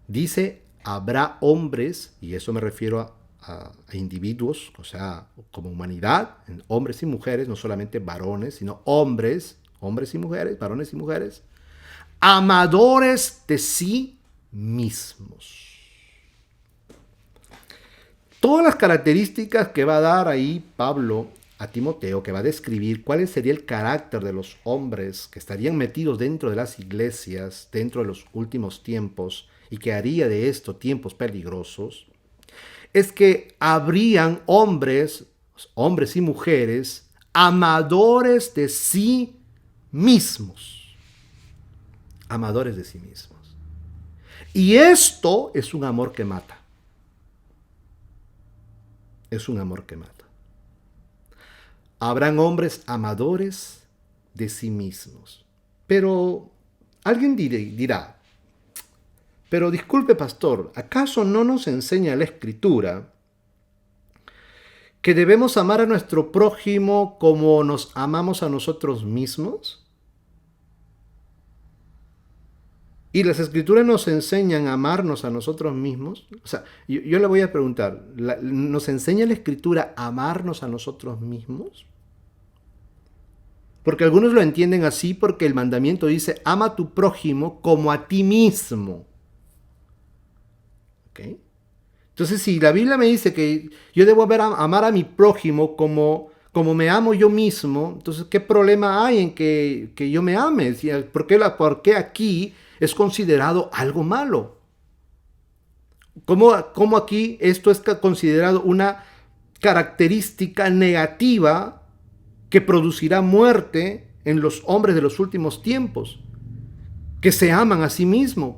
dice, habrá hombres, y eso me refiero a individuos, o sea, como humanidad, hombres y mujeres, no solamente varones, sino hombres y mujeres, varones y mujeres, amadores de sí mismos. Todas las características que va a dar ahí Pablo a Timoteo, que va a describir cuál sería el carácter de los hombres que estarían metidos dentro de las iglesias, dentro de los últimos tiempos, y que haría de esto tiempos peligrosos, es que habrían hombres y mujeres amadores de sí mismos. Amadores de sí mismos. Y esto es un amor que mata. Es un amor que mata. Habrán hombres amadores de sí mismos. Pero alguien dirá, pero disculpe, pastor, ¿acaso no nos enseña la Escritura que debemos amar a nuestro prójimo como nos amamos a nosotros mismos? Y las escrituras nos enseñan a amarnos a nosotros mismos. O sea, yo le voy a preguntar, ¿nos enseña la escritura a amarnos a nosotros mismos? Porque algunos lo entienden así porque el mandamiento dice, ama a tu prójimo como a ti mismo. ¿Ok? Entonces, si la Biblia me dice que yo debo amar a mi prójimo como me amo yo mismo, entonces, ¿qué problema hay en que yo me ame? ¿Por qué aquí es considerado algo malo? ¿Cómo aquí esto es considerado una característica negativa que producirá muerte en los hombres de los últimos tiempos? Que se aman a sí mismos.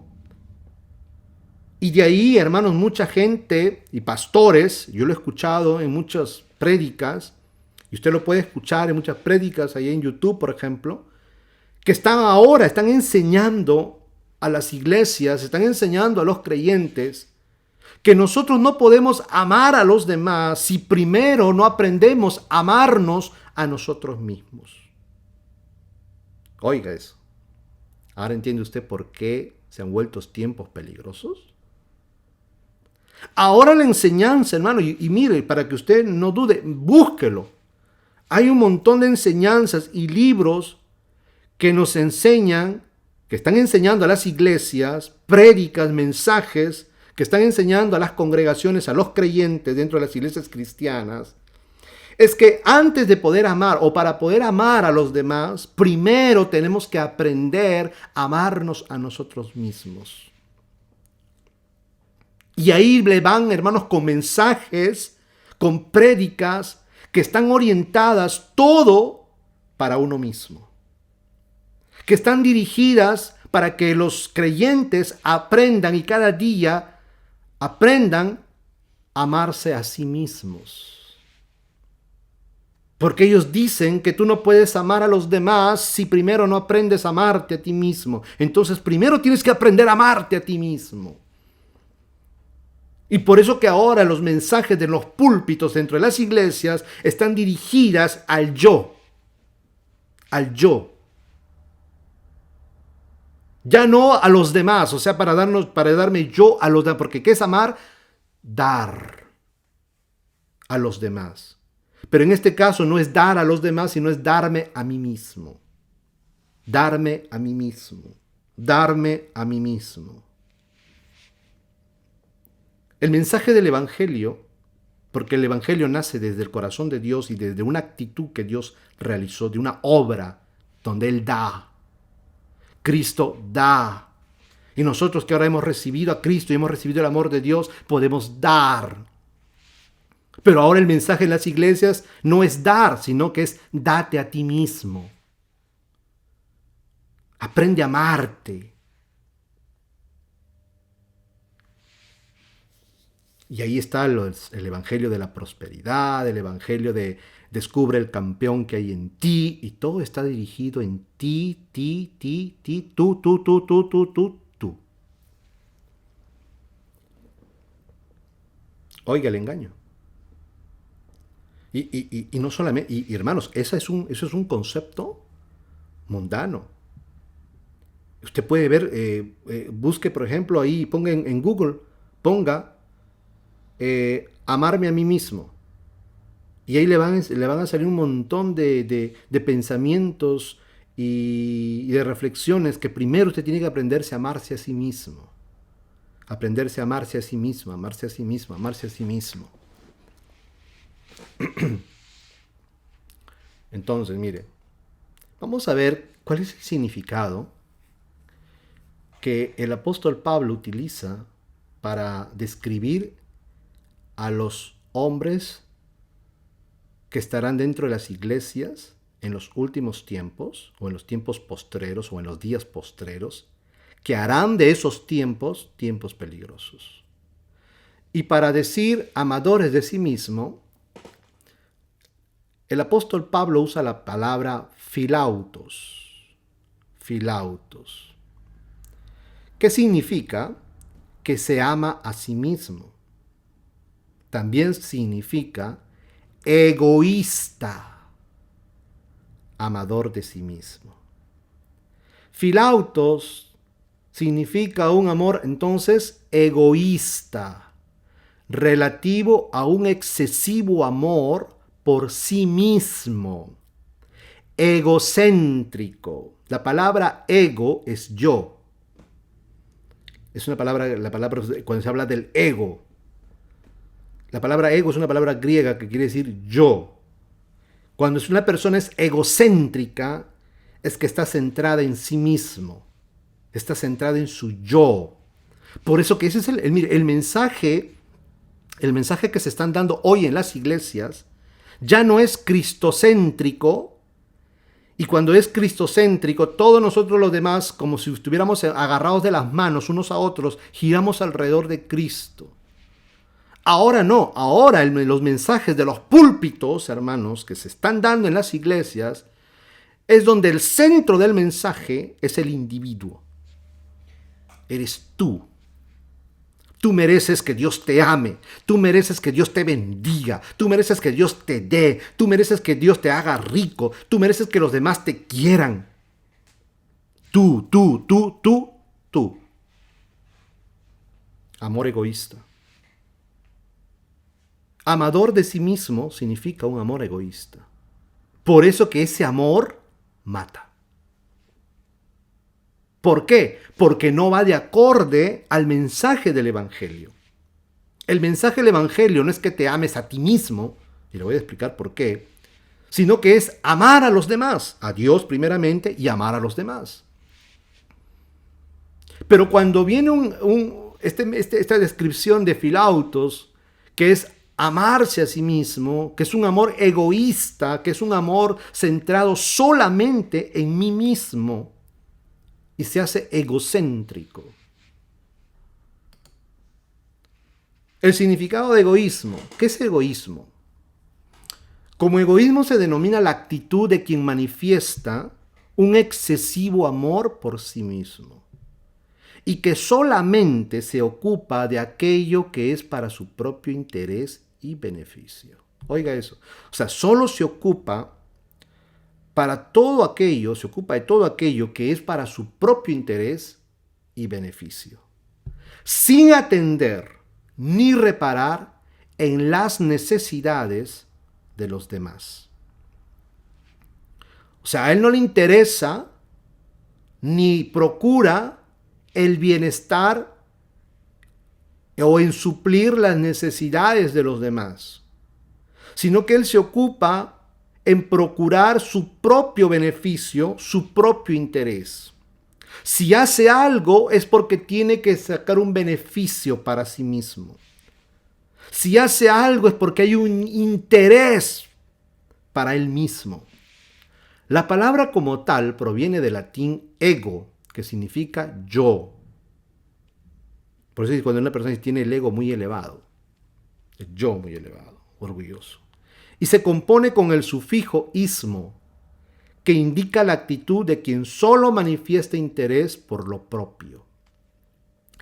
Y de ahí, hermanos, mucha gente y pastores, yo lo he escuchado en muchas prédicas, y usted lo puede escuchar en muchas prédicas ahí en YouTube, por ejemplo, que están enseñando a las iglesias, están enseñando a los creyentes que nosotros no podemos amar a los demás si primero no aprendemos a amarnos a nosotros mismos. Oiga eso. Ahora entiende usted por qué se han vuelto tiempos peligrosos. Ahora la enseñanza, hermano, y mire, para que usted no dude, búsquelo. Hay un montón de enseñanzas y libros que nos enseñan, que están enseñando a las iglesias, prédicas, mensajes, que están enseñando a las congregaciones, a los creyentes dentro de las iglesias cristianas. Es que antes de poder amar o para poder amar a los demás, primero tenemos que aprender a amarnos a nosotros mismos. Y ahí le van, hermanos, con mensajes, con prédicas que están orientadas todo para uno mismo. Que están dirigidas para que los creyentes aprendan y cada día aprendan a amarse a sí mismos. Porque ellos dicen que tú no puedes amar a los demás si primero no aprendes a amarte a ti mismo. Entonces primero tienes que aprender a amarte a ti mismo. Y por eso que ahora los mensajes de los púlpitos dentro de las iglesias están dirigidas al yo. Al yo. Ya no a los demás, o sea, para darme yo a los demás. Porque ¿qué es amar? Dar a los demás. Pero en este caso no es dar a los demás, sino es darme a mí mismo. Darme a mí mismo. Darme a mí mismo. El mensaje del Evangelio, porque el Evangelio nace desde el corazón de Dios y desde una actitud que Dios realizó, de una obra donde Él da. Cristo da. Y nosotros que ahora hemos recibido a Cristo y hemos recibido el amor de Dios, podemos dar. Pero ahora el mensaje en las iglesias no es dar, sino que es date a ti mismo. Aprende a amarte. Y ahí está el evangelio de la prosperidad, el evangelio de descubre el campeón que hay en ti, y todo está dirigido en ti, tú. Oiga el engaño. Y no solamente, y hermanos, eso es un concepto mundano. Usted puede ver, busque por ejemplo ahí, ponga en Google, ponga amarme a mí mismo. Y ahí le van a salir un montón de pensamientos y de reflexiones que primero usted tiene que aprenderse a amarse a sí mismo. Aprenderse a amarse a sí mismo, amarse a sí mismo, amarse a sí mismo. Entonces, mire, vamos a ver cuál es el significado que el apóstol Pablo utiliza para describir a los hombres que estarán dentro de las iglesias en los últimos tiempos, o en los tiempos postreros, o en los días postreros, que harán de esos tiempos tiempos peligrosos. Y para decir amadores de sí mismo, el apóstol Pablo usa la palabra filautos. Filautos. ¿Qué significa? Que se ama a sí mismo. También significa egoísta, amador de sí mismo. Filautos significa un amor entonces egoísta, relativo a un excesivo amor por sí mismo, egocéntrico. La palabra ego es yo. Es una palabra, la palabra cuando se habla del ego. La palabra ego es una palabra griega que quiere decir yo. Cuando una persona es egocéntrica, es que está centrada en sí mismo, está centrada en su yo. Por eso que ese es el mensaje que se están dando hoy en las iglesias, ya no es cristocéntrico. Y cuando es cristocéntrico, todos nosotros los demás, como si estuviéramos agarrados de las manos unos a otros, giramos alrededor de Cristo. Ahora no, ahora los mensajes de los púlpitos, hermanos, que se están dando en las iglesias, es donde el centro del mensaje es el individuo. Eres tú. Tú mereces que Dios te ame, tú mereces que Dios te bendiga, tú mereces que Dios te dé, tú mereces que Dios te haga rico, tú mereces que los demás te quieran. Tú. Amor egoísta. Amador de sí mismo significa un amor egoísta. Por eso que ese amor mata. ¿Por qué? Porque no va de acorde al mensaje del Evangelio. El mensaje del Evangelio no es que te ames a ti mismo, y le voy a explicar por qué, sino que es amar a los demás, a Dios primeramente y amar a los demás. Pero cuando viene esta descripción de Filautos, que es amarse a sí mismo, que es un amor egoísta, que es un amor centrado solamente en mí mismo, y se hace egocéntrico. El significado de egoísmo. ¿Qué es egoísmo? Como egoísmo se denomina la actitud de quien manifiesta un excesivo amor por sí mismo y que solamente se ocupa de aquello que es para su propio interés y beneficio. Oiga eso. O sea, solo se ocupa se ocupa de todo aquello que es para su propio interés y beneficio, sin atender ni reparar en las necesidades de los demás. O sea, a él no le interesa ni procura el bienestar o en suplir las necesidades de los demás, sino que él se ocupa en procurar su propio beneficio, su propio interés. Si hace algo es porque tiene que sacar un beneficio para sí mismo. Si hace algo es porque hay un interés para él mismo. La palabra como tal proviene del latín ego, que significa yo. Por eso cuando una persona tiene el ego muy elevado, el yo muy elevado, orgulloso. Y se compone con el sufijo ismo, que indica la actitud de quien solo manifiesta interés por lo propio.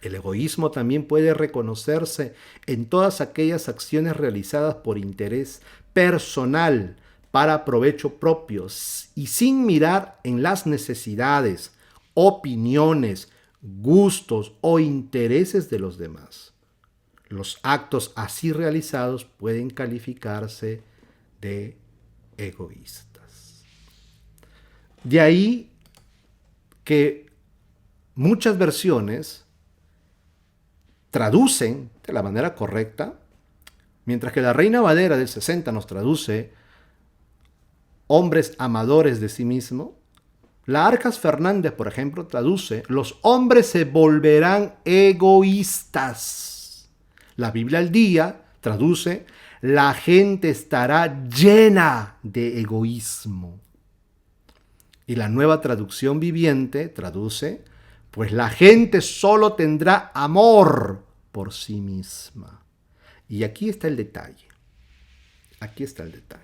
El egoísmo también puede reconocerse en todas aquellas acciones realizadas por interés personal, para provecho propio y sin mirar en las necesidades, opiniones, gustos o intereses de los demás. Los actos así realizados pueden calificarse de egoístas. De ahí que muchas versiones traducen de la manera correcta, mientras que la Reina Valera del 60 nos traduce hombres amadores de sí mismo, la Arcas Fernández, por ejemplo, traduce los hombres se volverán egoístas. La Biblia al Día traduce la gente estará llena de egoísmo. Y la Nueva Traducción Viviente traduce, pues la gente solo tendrá amor por sí misma. Y aquí está el detalle. Aquí está el detalle.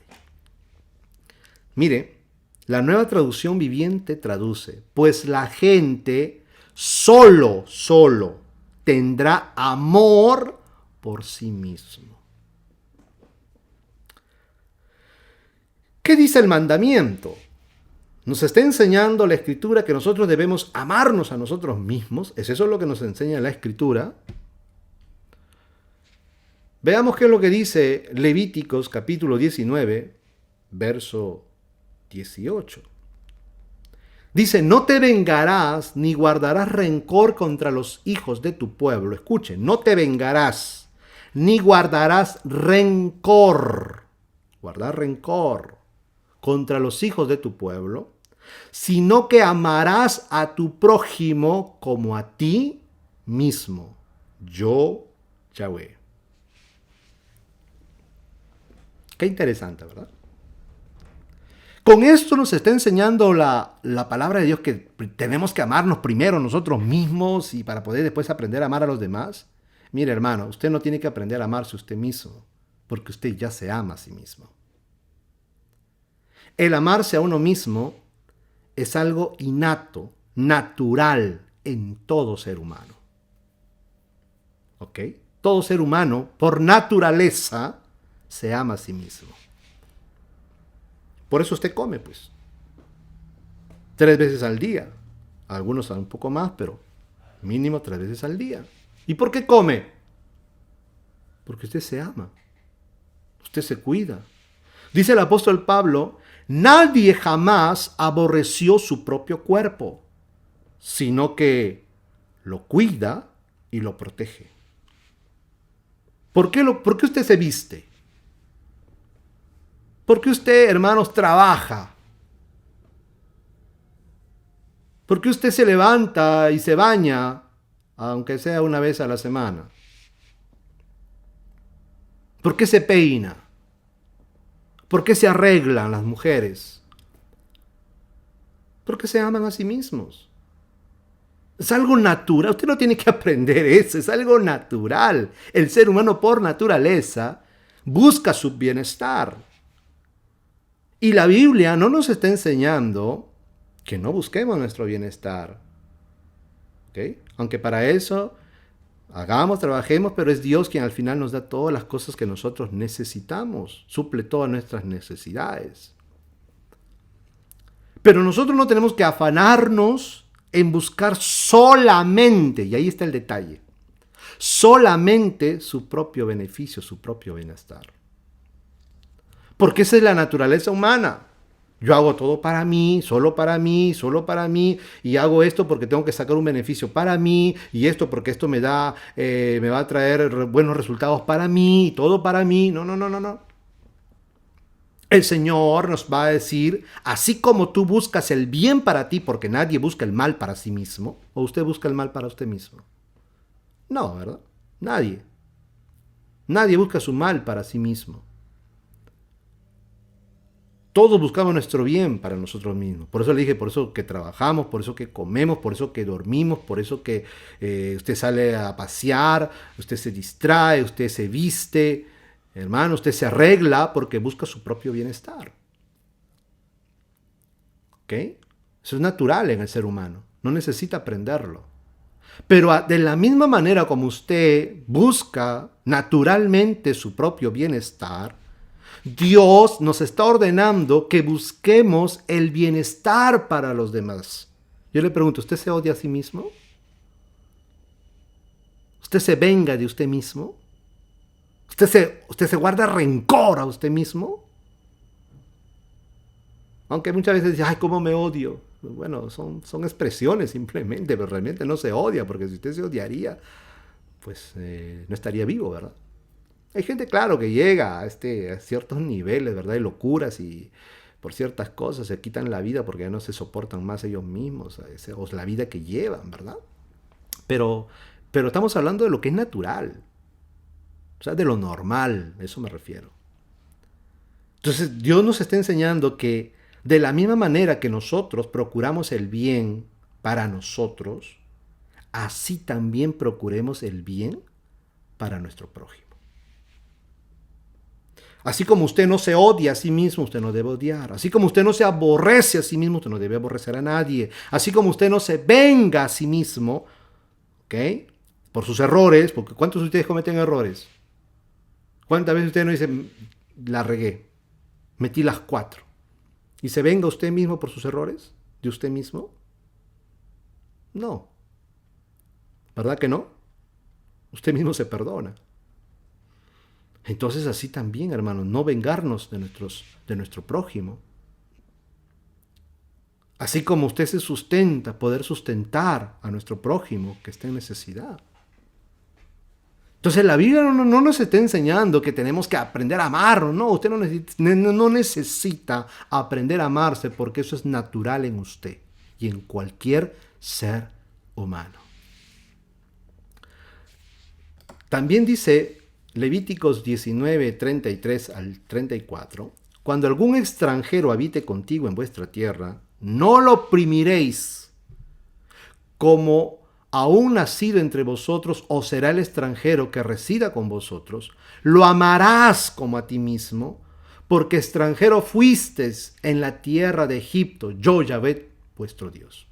Mire, la Nueva Traducción Viviente traduce, pues la gente solo tendrá amor por sí mismo. ¿Qué dice el mandamiento? Nos está enseñando la Escritura que nosotros debemos amarnos a nosotros mismos. ¿Es eso lo que nos enseña la Escritura? Veamos qué es lo que dice Levíticos capítulo 19, verso 18. Dice, no te vengarás ni guardarás rencor contra los hijos de tu pueblo. Escuchen, no te vengarás ni guardarás rencor. Guardar rencor contra los hijos de tu pueblo, sino que amarás a tu prójimo como a ti mismo. Yo, Yahweh. Qué interesante, ¿verdad? Con esto nos está enseñando la palabra de Dios que tenemos que amarnos primero nosotros mismos y para poder después aprender a amar a los demás. Mire, hermano, usted no tiene que aprender a amarse usted mismo, porque usted ya se ama a sí mismo. El amarse a uno mismo es algo innato, natural en todo ser humano. ¿Ok? Todo ser humano, por naturaleza, se ama a sí mismo. Por eso usted come, pues. 3 veces al día. Algunos un poco más, pero mínimo 3 veces al día. ¿Y por qué come? Porque usted se ama. Usted se cuida. Dice el apóstol Pablo, nadie jamás aborreció su propio cuerpo, sino que lo cuida y lo protege. ¿Por qué usted se viste? Porque usted, hermanos, trabaja. Porque usted se levanta y se baña, aunque sea una vez a la semana. ¿Por qué se peina? ¿Por qué se arreglan las mujeres? Porque se aman a sí mismos. Es algo natural. Usted no tiene que aprender eso. Es algo natural. El ser humano por naturaleza busca su bienestar. Y la Biblia no nos está enseñando que no busquemos nuestro bienestar. ¿Okay? Aunque para eso trabajemos, pero es Dios quien al final nos da todas las cosas que nosotros necesitamos. Suple todas nuestras necesidades. Pero nosotros no tenemos que afanarnos en buscar solamente, y ahí está el detalle, solamente su propio beneficio, su propio bienestar. Porque esa es la naturaleza humana. Yo hago todo para mí, solo para mí, solo para mí, y hago esto porque tengo que sacar un beneficio para mí, y esto porque esto me va a traer buenos resultados para mí, todo para mí. No. El Señor nos va a decir, así como tú buscas el bien para ti, porque nadie busca el mal para sí mismo, o usted busca el mal para usted mismo. No, ¿verdad? Nadie. Nadie busca su mal para sí mismo. Todos buscamos nuestro bien para nosotros mismos. Por eso le dije, por eso que trabajamos, por eso que comemos, por eso que dormimos, por eso que usted sale a pasear, usted se distrae, usted se viste, hermano, usted se arregla porque busca su propio bienestar. ¿Ok? Eso es natural en el ser humano. No necesita aprenderlo. Pero de la misma manera como usted busca naturalmente su propio bienestar, Dios nos está ordenando que busquemos el bienestar para los demás. Yo le pregunto, ¿usted se odia a sí mismo? ¿Usted se venga de usted mismo? ¿Usted se guarda rencor a usted mismo? Aunque muchas veces dice, ay, cómo me odio. Bueno, son expresiones simplemente, pero realmente no se odia, porque si usted se odiaría, pues no estaría vivo, ¿verdad? Hay gente, claro, que llega a ciertos niveles, ¿verdad? De locuras y por ciertas cosas se quitan la vida porque ya no se soportan más ellos mismos, o la vida que llevan, ¿verdad? Pero estamos hablando de lo que es natural, o sea, de lo normal, a eso me refiero. Entonces, Dios nos está enseñando que de la misma manera que nosotros procuramos el bien para nosotros, así también procuremos el bien para nuestro prójimo. Así como usted no se odia a sí mismo, usted no debe odiar. Así como usted no se aborrece a sí mismo, usted no debe aborrecer a nadie. Así como usted no se venga a sí mismo, ¿ok? Por sus errores, porque ¿cuántos de ustedes cometen errores? ¿Cuántas veces ustedes no dicen, la regué, metí las 4? y se venga usted mismo por sus errores de usted mismo? No. ¿Verdad que no? Usted mismo se perdona. Entonces así también, hermanos, no vengarnos de nuestro prójimo. Así como usted se sustenta, poder sustentar a nuestro prójimo que está en necesidad. Entonces la Biblia no nos está enseñando que tenemos que aprender a amarnos. No, usted no necesita aprender a amarse porque eso es natural en usted y en cualquier ser humano. También dice Levíticos 19, 33 al 34, cuando algún extranjero habite contigo en vuestra tierra, no lo oprimiréis, como a un nacido entre vosotros os será el extranjero que resida con vosotros, lo amarás como a ti mismo, porque extranjero fuisteis en la tierra de Egipto, yo Yahvé vuestro Dios.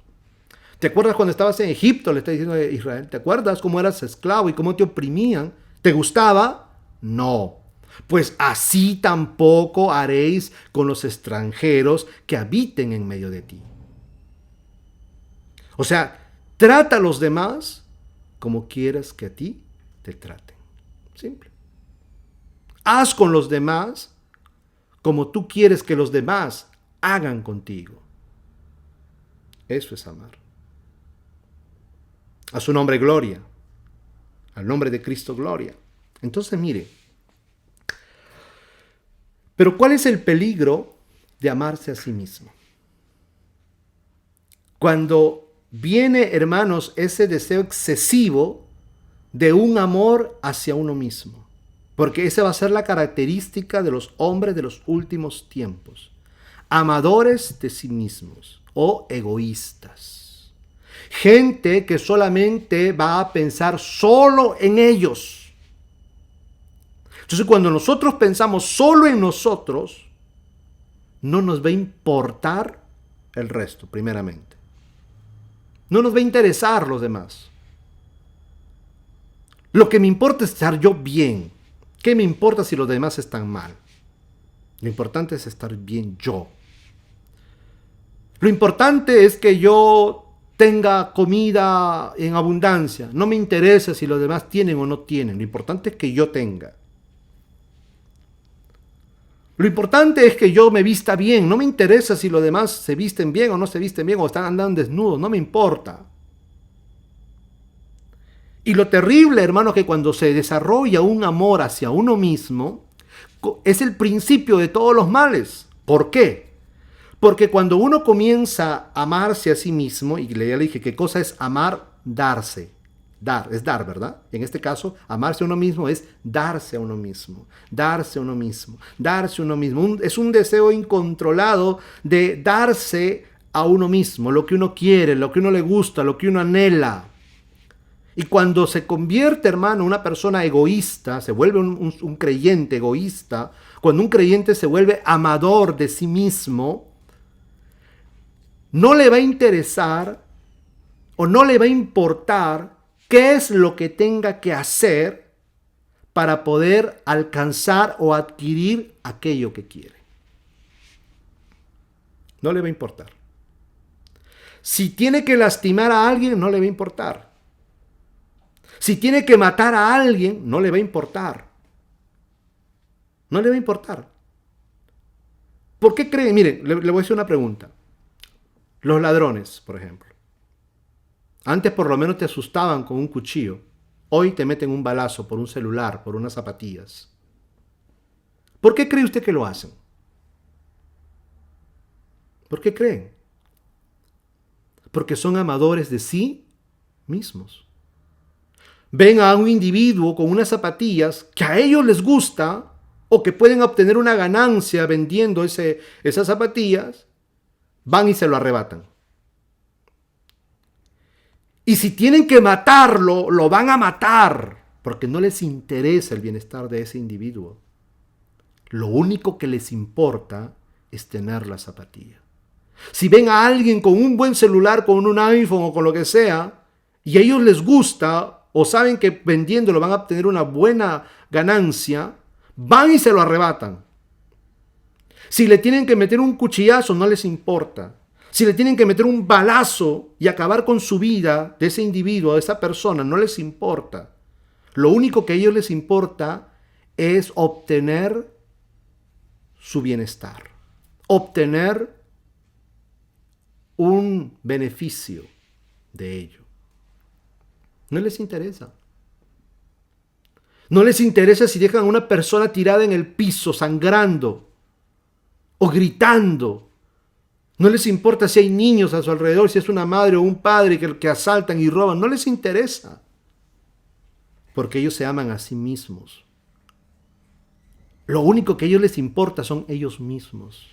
¿Te acuerdas cuando estabas en Egipto? Le está diciendo a Israel. ¿Te acuerdas cómo eras esclavo y cómo te oprimían? ¿Te gustaba? No. Pues así tampoco haréis con los extranjeros que habiten en medio de ti. O sea, trata a los demás como quieras que a ti te traten. Simple. Haz con los demás como tú quieres que los demás hagan contigo. Eso es amar. A su nombre, gloria. Al nombre de Cristo, gloria. Entonces, mire. Pero ¿cuál es el peligro de amarse a sí mismo? Cuando viene, hermanos, ese deseo excesivo de un amor hacia uno mismo. Porque esa va a ser la característica de los hombres de los últimos tiempos. Amadores de sí mismos o egoístas. Gente que solamente va a pensar solo en ellos. Entonces, cuando nosotros pensamos solo en nosotros, no nos va a importar el resto, primeramente. No nos va a interesar los demás. Lo que me importa es estar yo bien. ¿Qué me importa si los demás están mal? Lo importante es estar bien yo. Lo importante es que yo tenga comida en abundancia. No me interesa si los demás tienen o no tienen. Lo importante es que yo tenga. Lo importante es que yo me vista bien. No me interesa si los demás se visten bien o no se visten bien o están andando desnudos. No me importa. Y lo terrible, hermano, que cuando se desarrolla un amor hacia uno mismo, es el principio de todos los males. ¿Por qué? Porque cuando uno comienza a amarse a sí mismo, y ya le dije qué cosa es amar, darse. Dar, es dar, ¿verdad? En este caso, amarse a uno mismo es darse a uno mismo. Darse a uno mismo. Darse a uno mismo. Es un deseo incontrolado de darse a uno mismo. Lo que uno quiere, lo que uno le gusta, lo que uno anhela. Y cuando se convierte, hermano, una persona egoísta, se vuelve un creyente egoísta, cuando un creyente se vuelve amador de sí mismo, no le va a interesar o no le va a importar qué es lo que tenga que hacer para poder alcanzar o adquirir aquello que quiere. No le va a importar. Si tiene que lastimar a alguien, no le va a importar. Si tiene que matar a alguien, no le va a importar. No le va a importar. ¿Por qué creen? Miren, le voy a hacer una pregunta. Los ladrones, por ejemplo. Antes por lo menos te asustaban con un cuchillo. Hoy te meten un balazo por un celular, por unas zapatillas. ¿Por qué cree usted que lo hacen? ¿Por qué creen? Porque son amadores de sí mismos. Ven a un individuo con unas zapatillas que a ellos les gusta o que pueden obtener una ganancia vendiendo esas zapatillas, van y se lo arrebatan. Y si tienen que matarlo, lo van a matar, porque no les interesa el bienestar de ese individuo. Lo único que les importa es tener la zapatilla. Si ven a alguien con un buen celular, con un iPhone o con lo que sea, y a ellos les gusta o saben que vendiéndolo van a obtener una buena ganancia, van y se lo arrebatan. Si le tienen que meter un cuchillazo, no les importa. Si le tienen que meter un balazo y acabar con su vida de ese individuo, de esa persona, no les importa. Lo único que a ellos les importa es obtener su bienestar, obtener un beneficio de ello. No les interesa. No les interesa si dejan a una persona tirada en el piso, sangrando o gritando. No les importa si hay niños a su alrededor, si es una madre o un padre que asaltan y roban. No les interesa. Porque ellos se aman a sí mismos. Lo único que a ellos les importa son ellos mismos.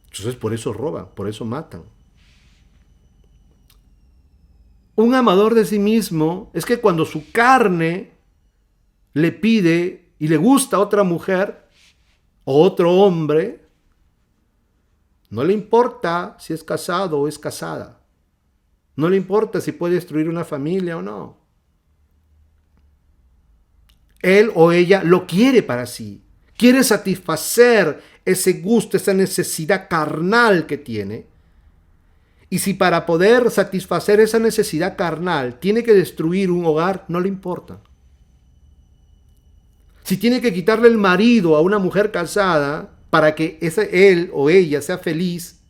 Entonces por eso roban, por eso matan. Un amador de sí mismo es que cuando su carne le pide y le gusta a otra mujer o otro hombre, no le importa si es casado o es casada. No le importa si puede destruir una familia o no. Él o ella lo quiere para sí. Quiere satisfacer ese gusto, esa necesidad carnal que tiene. Y si para poder satisfacer esa necesidad carnal tiene que destruir un hogar, no le importa. Si tiene que quitarle el marido a una mujer casada para que él o ella sea feliz,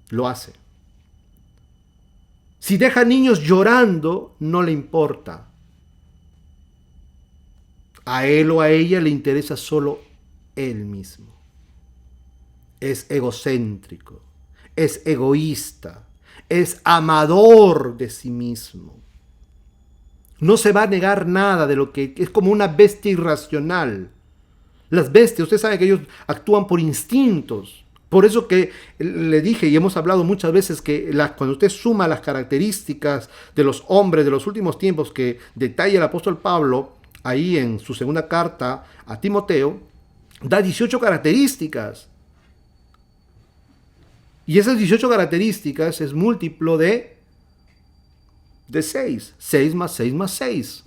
lo hace. Si deja niños llorando, no le importa. A él o a ella le interesa solo él mismo. Es egocéntrico, es egoísta, es amador de sí mismo. No se va a negar nada de lo que es, como una bestia irracional. Las bestias, usted sabe que ellos actúan por instintos. Por eso que le dije y hemos hablado muchas veces que cuando usted suma las características de los hombres de los últimos tiempos que detalla el apóstol Pablo, ahí en su segunda carta a Timoteo, da 18 características. Y esas 18 características es múltiplo de 6. 6 más 6 más 6.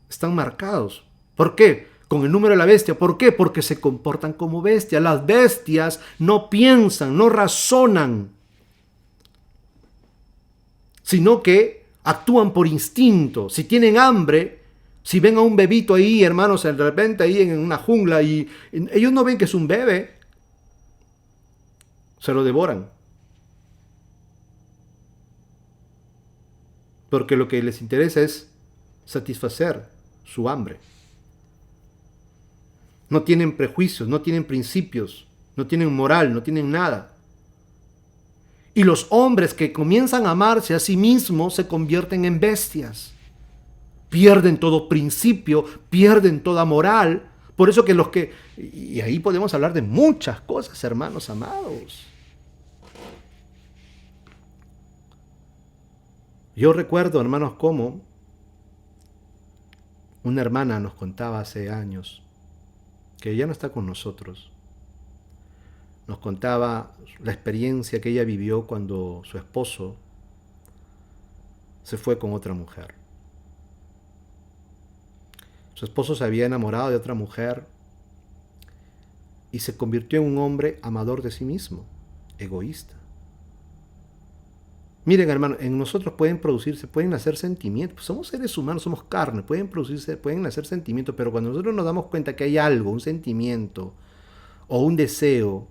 Están marcados. ¿Por qué? Con el número de la bestia. ¿Por qué? Porque se comportan como bestias. Las bestias no piensan, no razonan, sino que actúan por instinto. Si tienen hambre, si ven a un bebito ahí, hermanos, de repente ahí en una jungla y ellos no ven que es un bebé, se lo devoran. Porque lo que les interesa es satisfacer su hambre. No tienen prejuicios, no tienen principios, no tienen moral, no tienen nada. Y los hombres que comienzan a amarse a sí mismos se convierten en bestias. Pierden todo principio, pierden toda moral. Por eso que y ahí podemos hablar de muchas cosas, hermanos amados. Yo recuerdo, hermanos, cómo una hermana nos contaba hace años, que ya no está con nosotros, nos contaba la experiencia que ella vivió cuando su esposo se fue con otra mujer. Su esposo se había enamorado de otra mujer y se convirtió en un hombre amador de sí mismo, egoísta. Miren, hermano, en nosotros pueden nacer sentimientos. Pues somos seres humanos, somos carne, pueden nacer sentimientos, pero cuando nosotros nos damos cuenta que hay algo, un sentimiento o un deseo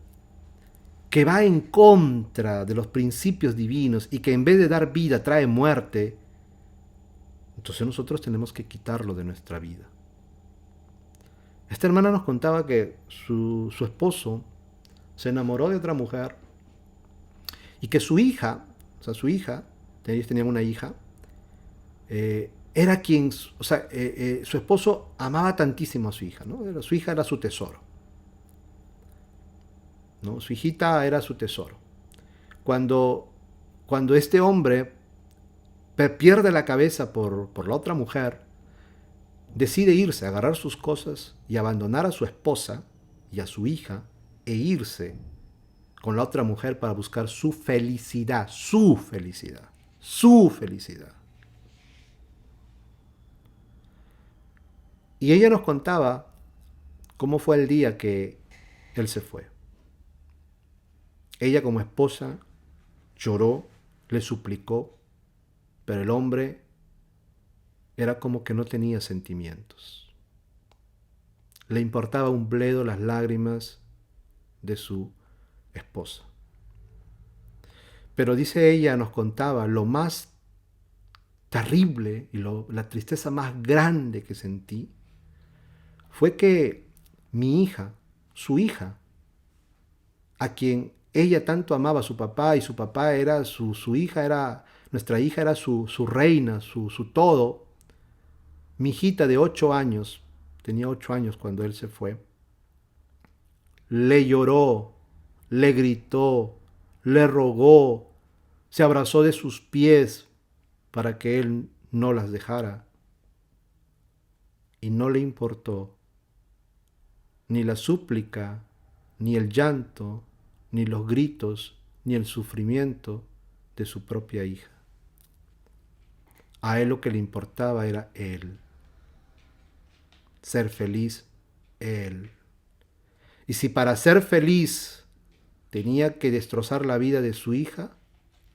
que va en contra de los principios divinos y que en vez de dar vida trae muerte, entonces nosotros tenemos que quitarlo de nuestra vida. Esta hermana nos contaba que su esposo se enamoró de otra mujer y que su hija, ellos tenían una hija, era quien, su esposo amaba tantísimo a su hija, ¿no? Su hija era su tesoro, ¿no? Su hijita era su tesoro. Cuando este hombre pierde la cabeza por la otra mujer, decide irse, agarrar sus cosas y abandonar a su esposa y a su hija e irse con la otra mujer para buscar su felicidad, su felicidad, su felicidad. Y ella nos contaba cómo fue el día que él se fue. Ella como esposa lloró, le suplicó, pero el hombre era como que no tenía sentimientos. Le importaba un bledo las lágrimas de su esposa. Pero dice ella, nos contaba, lo más terrible y la tristeza más grande que sentí fue que mi hija, su hija, a quien ella tanto amaba, su papá, y su papá era su hija, nuestra hija era su reina, su todo. Mi hijita de 8 años, tenía 8 años cuando él se fue, le lloró, le gritó, le rogó, se abrazó de sus pies para que él no las dejara. Y no le importó ni la súplica, ni el llanto, ni los gritos, ni el sufrimiento de su propia hija. A él lo que le importaba era él, ser feliz él. Y si para ser feliz tenía que destrozar la vida de su hija,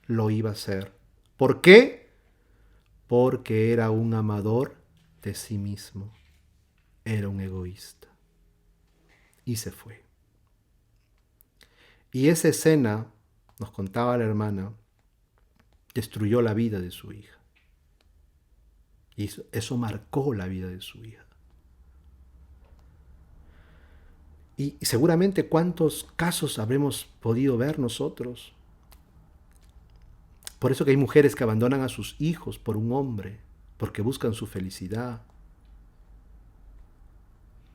lo iba a hacer. ¿Por qué? Porque era un amador de sí mismo. Era un egoísta. Y se fue. Y esa escena, nos contaba la hermana, destruyó la vida de su hija. Y eso marcó la vida de su hija. Y seguramente cuántos casos habremos podido ver nosotros. Por eso que hay mujeres que abandonan a sus hijos por un hombre, porque buscan su felicidad.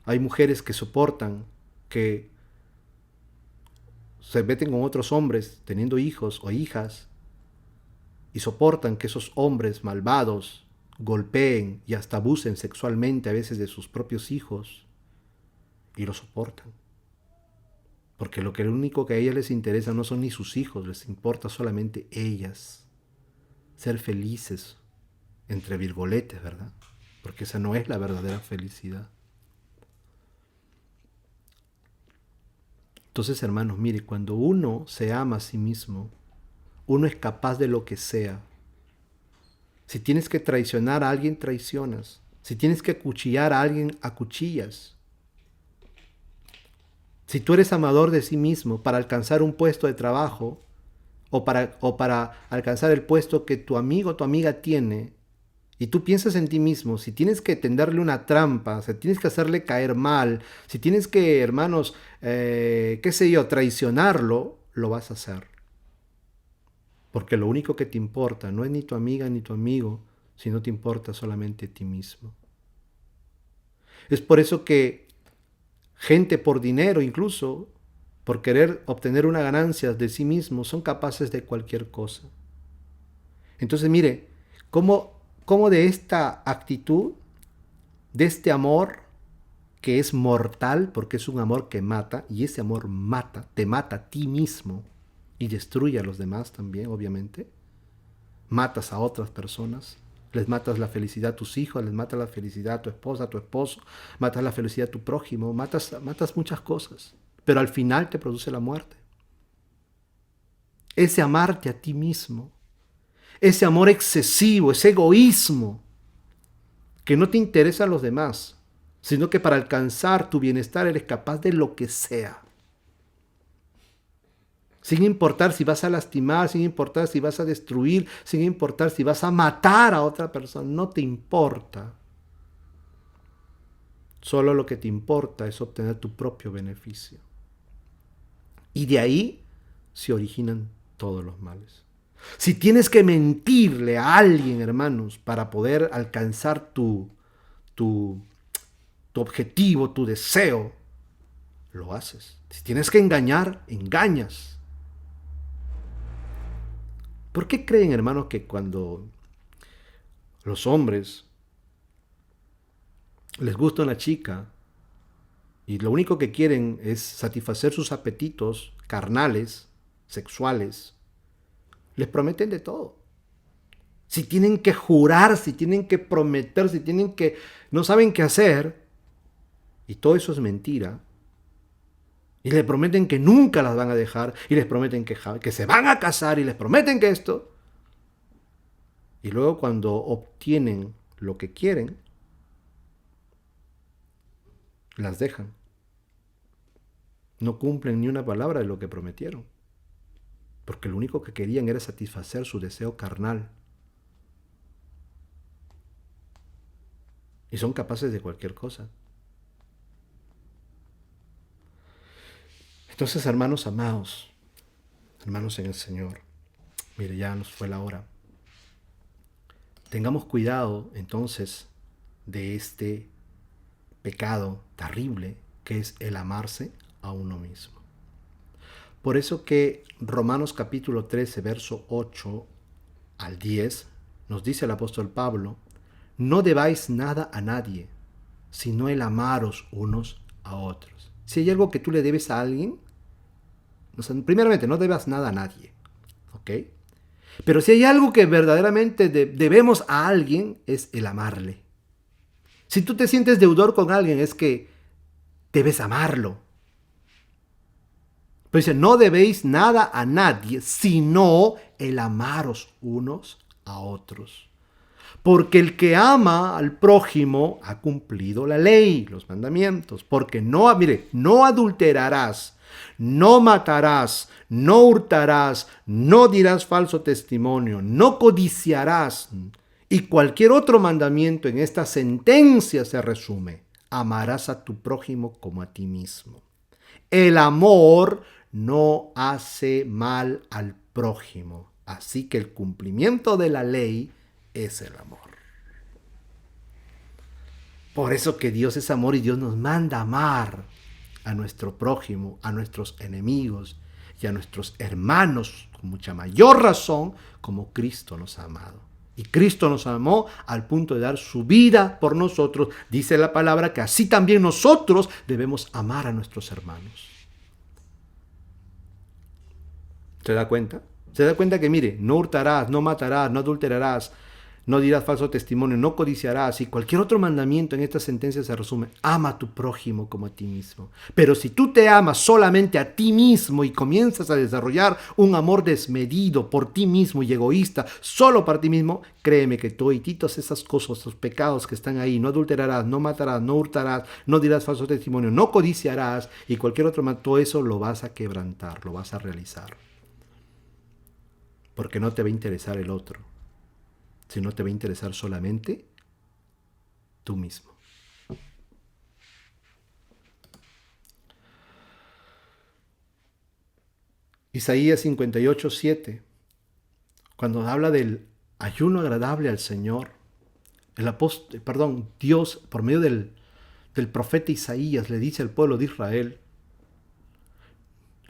Hay mujeres que soportan que se meten con otros hombres teniendo hijos o hijas y soportan que esos hombres malvados golpeen y hasta abusen sexualmente a veces de sus propios hijos y lo soportan. Porque lo único que a ellas les interesa no son ni sus hijos, les importa solamente ellas. Ser felices, entre virgoletes, ¿verdad? Porque esa no es la verdadera felicidad. Entonces, hermanos, mire, cuando uno se ama a sí mismo, uno es capaz de lo que sea. Si tienes que traicionar a alguien, traicionas. Si tienes que acuchillar a alguien, acuchillas. Si tú eres amador de sí mismo para alcanzar un puesto de trabajo o para alcanzar el puesto que tu amigo o tu amiga tiene, y tú piensas en ti mismo, si tienes que tenderle una trampa, si tienes que hacerle caer mal, si tienes que, hermanos, qué sé yo, traicionarlo, lo vas a hacer. Porque lo único que te importa no es ni tu amiga ni tu amigo, sino te importa solamente a ti mismo. Es por eso que gente por dinero incluso, por querer obtener una ganancia de sí mismo, son capaces de cualquier cosa. Entonces mire, cómo de esta actitud, de este amor que es mortal, porque es un amor que mata, y ese amor te mata a ti mismo y destruye a los demás también, obviamente. Matas a otras personas, les matas la felicidad a tus hijos, les matas la felicidad a tu esposa, a tu esposo, matas la felicidad a tu prójimo, matas muchas cosas, pero al final te produce la muerte. Ese amarte a ti mismo, ese amor excesivo, ese egoísmo, que no te interesa a los demás, sino que para alcanzar tu bienestar eres capaz de lo que sea. Sin importar si vas a lastimar, sin importar si vas a destruir, sin importar si vas a matar a otra persona, no te importa. Solo lo que te importa es obtener tu propio beneficio. Y de ahí se originan todos los males. Si tienes que mentirle a alguien, hermanos, para poder alcanzar tu objetivo, tu deseo, lo haces. Si tienes que engañar, engañas. ¿Por qué creen, hermanos, que cuando los hombres les gusta una chica y lo único que quieren es satisfacer sus apetitos carnales, sexuales, les prometen de todo? Si tienen que jurar, si tienen que prometer, si tienen que... no saben qué hacer, y todo eso es mentira, y les prometen que nunca las van a dejar, y les prometen que se van a casar, y les prometen que esto, y luego cuando obtienen lo que quieren, las dejan. No cumplen ni una palabra de lo que prometieron, porque lo único que querían era satisfacer su deseo carnal. Y son capaces de cualquier cosa. Entonces, hermanos amados, hermanos en el Señor, mire, ya nos fue la hora. Tengamos cuidado entonces de este pecado terrible que es el amarse a uno mismo. Por eso que Romanos capítulo 13, verso 8 al 10, nos dice el apóstol Pablo: no debáis nada a nadie, sino el amaros unos a otros. Si hay algo que tú le debes a alguien, primeramente, no debas nada a nadie, ¿ok? Pero si hay algo que verdaderamente debemos a alguien, es el amarle. Si tú te sientes deudor con alguien, es que debes amarlo. Pero dice, no debéis nada a nadie, sino el amaros unos a otros. Porque el que ama al prójimo ha cumplido la ley, los mandamientos. Porque no adulterarás, no matarás, no hurtarás, no dirás falso testimonio, no codiciarás. Y cualquier otro mandamiento en esta sentencia se resume: amarás a tu prójimo como a ti mismo. El amor no hace mal al prójimo. Así que el cumplimiento de la ley es el amor. Por eso que Dios es amor y Dios nos manda amar a nuestro prójimo, a nuestros enemigos y a nuestros hermanos con mucha mayor razón como Cristo nos ha amado. Y Cristo nos amó al punto de dar su vida por nosotros. Dice la palabra que así también nosotros debemos amar a nuestros hermanos. ¿Se da cuenta? Se da cuenta que, mire, no hurtarás, no matarás, no adulterarás, no dirás falso testimonio, no codiciarás, y cualquier otro mandamiento en esta sentencia se resume: ama a tu prójimo como a ti mismo. Pero si tú te amas solamente a ti mismo y comienzas a desarrollar un amor desmedido por ti mismo y egoísta solo para ti mismo, créeme que todas esas cosas, esos pecados que están ahí, no adulterarás, no matarás, no hurtarás, no dirás falso testimonio, no codiciarás, y cualquier otro todo eso lo vas a quebrantar, lo vas a realizar. Porque no te va a interesar el otro, sino te va a interesar solamente tú mismo. Isaías 58:7, cuando habla del ayuno agradable al Señor, Dios, por medio del profeta Isaías, le dice al pueblo de Israel,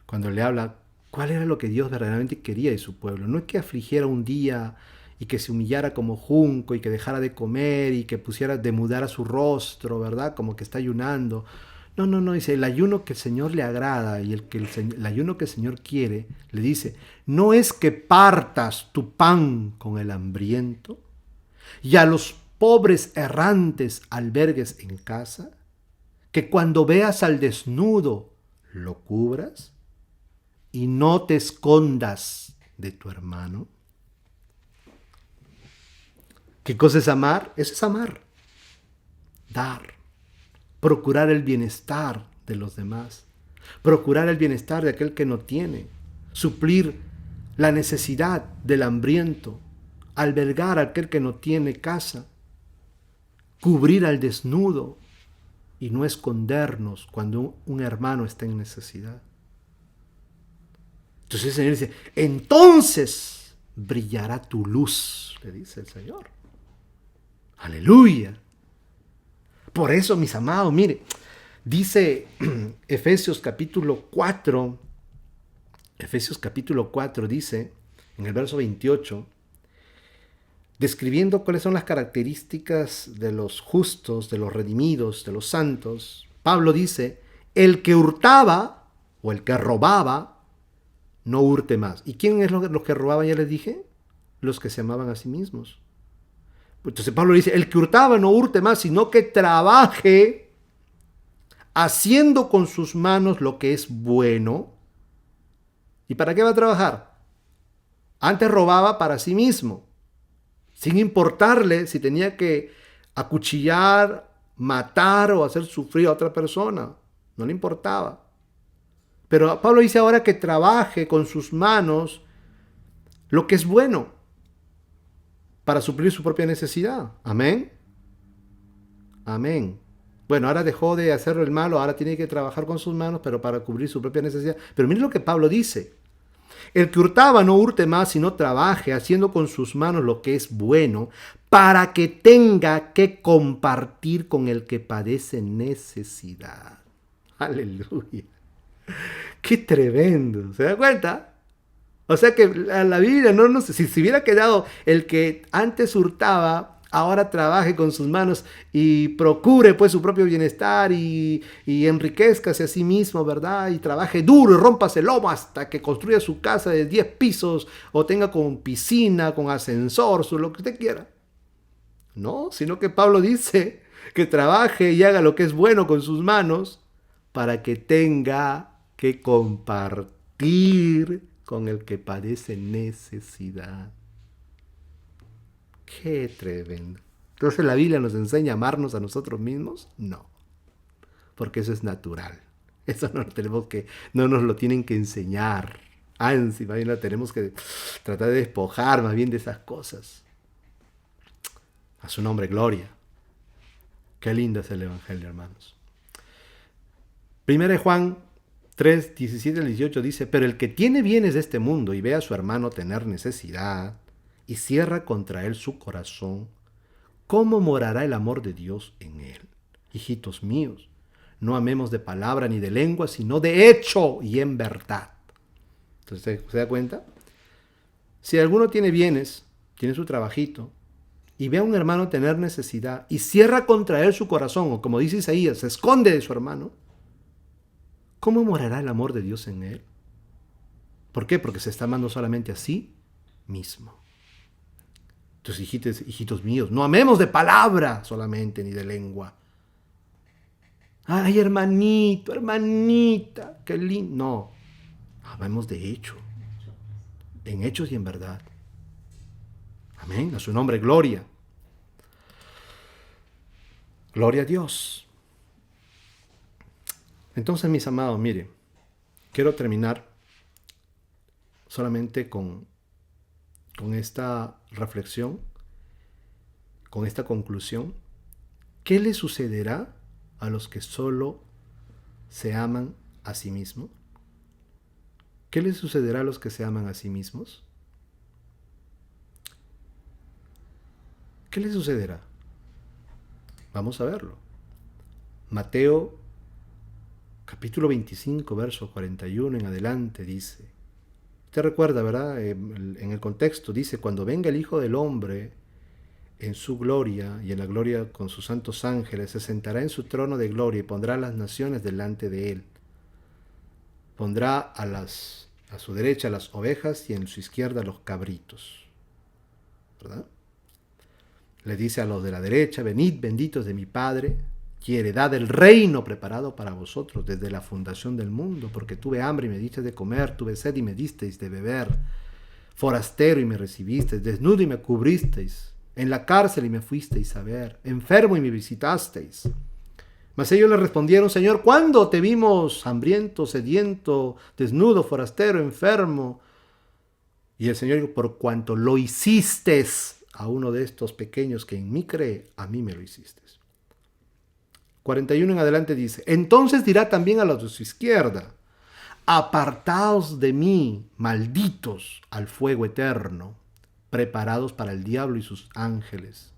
cuando le habla, ¿cuál era lo que Dios verdaderamente quería de su pueblo? No es que afligiera un día y que se humillara como junco y que dejara de comer y que demudara su rostro, ¿verdad? Como que está ayunando. No, dice, el ayuno que el Señor le agrada y el ayuno que el Señor quiere, le dice, no es que partas tu pan con el hambriento y a los pobres errantes albergues en casa, que cuando veas al desnudo lo cubras y no te escondas de tu hermano. ¿Qué cosa es amar? Eso es amar. Dar. Procurar el bienestar de los demás. Procurar el bienestar de aquel que no tiene. Suplir la necesidad del hambriento. Albergar a aquel que no tiene casa. Cubrir al desnudo. Y no escondernos cuando un hermano está en necesidad. Entonces el Señor dice, entonces brillará tu luz, le dice el Señor. Aleluya. Por eso, mis amados, mire, dice Efesios capítulo 4 dice, en el verso 28, describiendo cuáles son las características de los justos, de los redimidos, de los santos, Pablo dice, el que hurtaba o el que robaba, no hurte más. ¿Y quién es los que robaban? Ya les dije, los que se amaban a sí mismos. Entonces Pablo dice, el que hurtaba no hurte más, sino que trabaje haciendo con sus manos lo que es bueno. ¿Y para qué va a trabajar? Antes robaba para sí mismo, sin importarle si tenía que acuchillar, matar o hacer sufrir a otra persona. No le importaba. Pero Pablo dice ahora que trabaje con sus manos lo que es bueno para suplir su propia necesidad. Amén. Amén. Bueno, ahora dejó de hacerlo el malo, ahora tiene que trabajar con sus manos, pero para cubrir su propia necesidad. Pero miren lo que Pablo dice. El que hurtaba no hurte más, sino trabaje, haciendo con sus manos lo que es bueno, para que tenga que compartir con el que padece necesidad. Aleluya. Qué tremendo. ¿Se da cuenta? O sea que la Biblia no sé, si se hubiera quedado el que antes hurtaba, ahora trabaje con sus manos y procure pues su propio bienestar y enriquezcase a sí mismo, ¿verdad? Y trabaje duro y rómpase el lomo hasta que construya su casa de 10 pisos o tenga con piscina, con ascensor, lo que usted quiera. No, sino que Pablo dice que trabaje y haga lo que es bueno con sus manos para que tenga que compartir con el que padece necesidad. Qué tremendo. Entonces la Biblia nos enseña a amarnos a nosotros mismos. No, porque eso es natural. Eso no nos lo tienen que enseñar. Ansi, más bien lo tenemos que tratar de despojar más bien de esas cosas. A su nombre, gloria. Qué lindo es el Evangelio, hermanos. Primera de Juan 3, 17 al 18 dice, pero el que tiene bienes de este mundo y ve a su hermano tener necesidad y cierra contra él su corazón, ¿cómo morará el amor de Dios en él? Hijitos míos, no amemos de palabra ni de lengua, sino de hecho y en verdad. Entonces, ¿se da cuenta? Si alguno tiene bienes, tiene su trabajito, y ve a un hermano tener necesidad y cierra contra él su corazón, o como dice Isaías, se esconde de su hermano, ¿cómo morará el amor de Dios en él? ¿Por qué? Porque se está amando solamente a sí mismo. Entonces, hijitos míos, no amemos de palabra solamente, ni de lengua. Ay, hermanito, hermanita, qué lindo. No, amemos de hecho, en hechos y en verdad. Amén, a su nombre, gloria. Gloria a Dios. Entonces, mis amados, miren, quiero terminar solamente con esta reflexión, con esta conclusión. ¿Qué le sucederá a los que solo se aman a sí mismos? ¿Qué le sucederá a los que se aman a sí mismos? ¿Qué le sucederá? Vamos a verlo. Mateo capítulo 25, verso 41 en adelante dice, usted recuerda, ¿verdad? En el contexto dice, cuando venga el Hijo del Hombre en su gloria y en la gloria con sus santos ángeles, se sentará en su trono de gloria y pondrá a las naciones delante de él. Pondrá a su derecha las ovejas y en su izquierda los cabritos. ¿Verdad? Le dice a los de la derecha, venid benditos de mi Padre, y heredad del reino preparado para vosotros desde la fundación del mundo, porque tuve hambre y me disteis de comer, tuve sed y me disteis de beber, forastero y me recibisteis, desnudo y me cubristeis, en la cárcel y me fuisteis a ver, enfermo y me visitasteis. Mas ellos le respondieron, Señor, ¿cuándo te vimos hambriento, sediento, desnudo, forastero, enfermo? Y el Señor dijo, por cuanto lo hiciste a uno de estos pequeños que en mí cree, a mí me lo hiciste. 41 en adelante dice, entonces dirá también a los de su izquierda, apartaos de mí, malditos, al fuego eterno, preparados para el diablo y sus ángeles,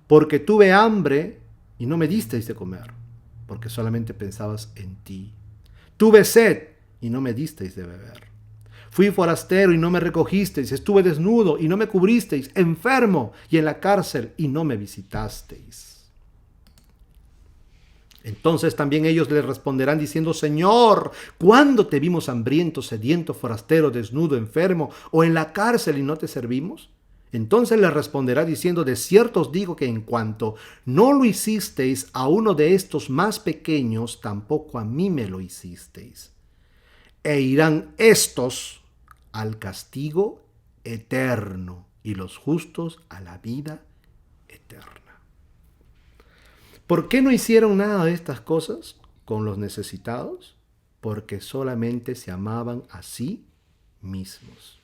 porque tuve hambre y no me disteis de comer, porque solamente pensabas en ti. Tuve sed y no me disteis de beber. Fui forastero y no me recogisteis, estuve desnudo y no me cubristeis, enfermo y en la cárcel y no me visitasteis. Entonces también ellos le responderán diciendo, Señor, ¿cuándo te vimos hambriento, sediento, forastero, desnudo, enfermo o en la cárcel y no te servimos? Entonces le responderá diciendo, de cierto os digo que en cuanto no lo hicisteis a uno de estos más pequeños, tampoco a mí me lo hicisteis. E irán estos al castigo eterno y los justos a la vida eterna. ¿Por qué no hicieron nada de estas cosas con los necesitados? Porque solamente se amaban a sí mismos.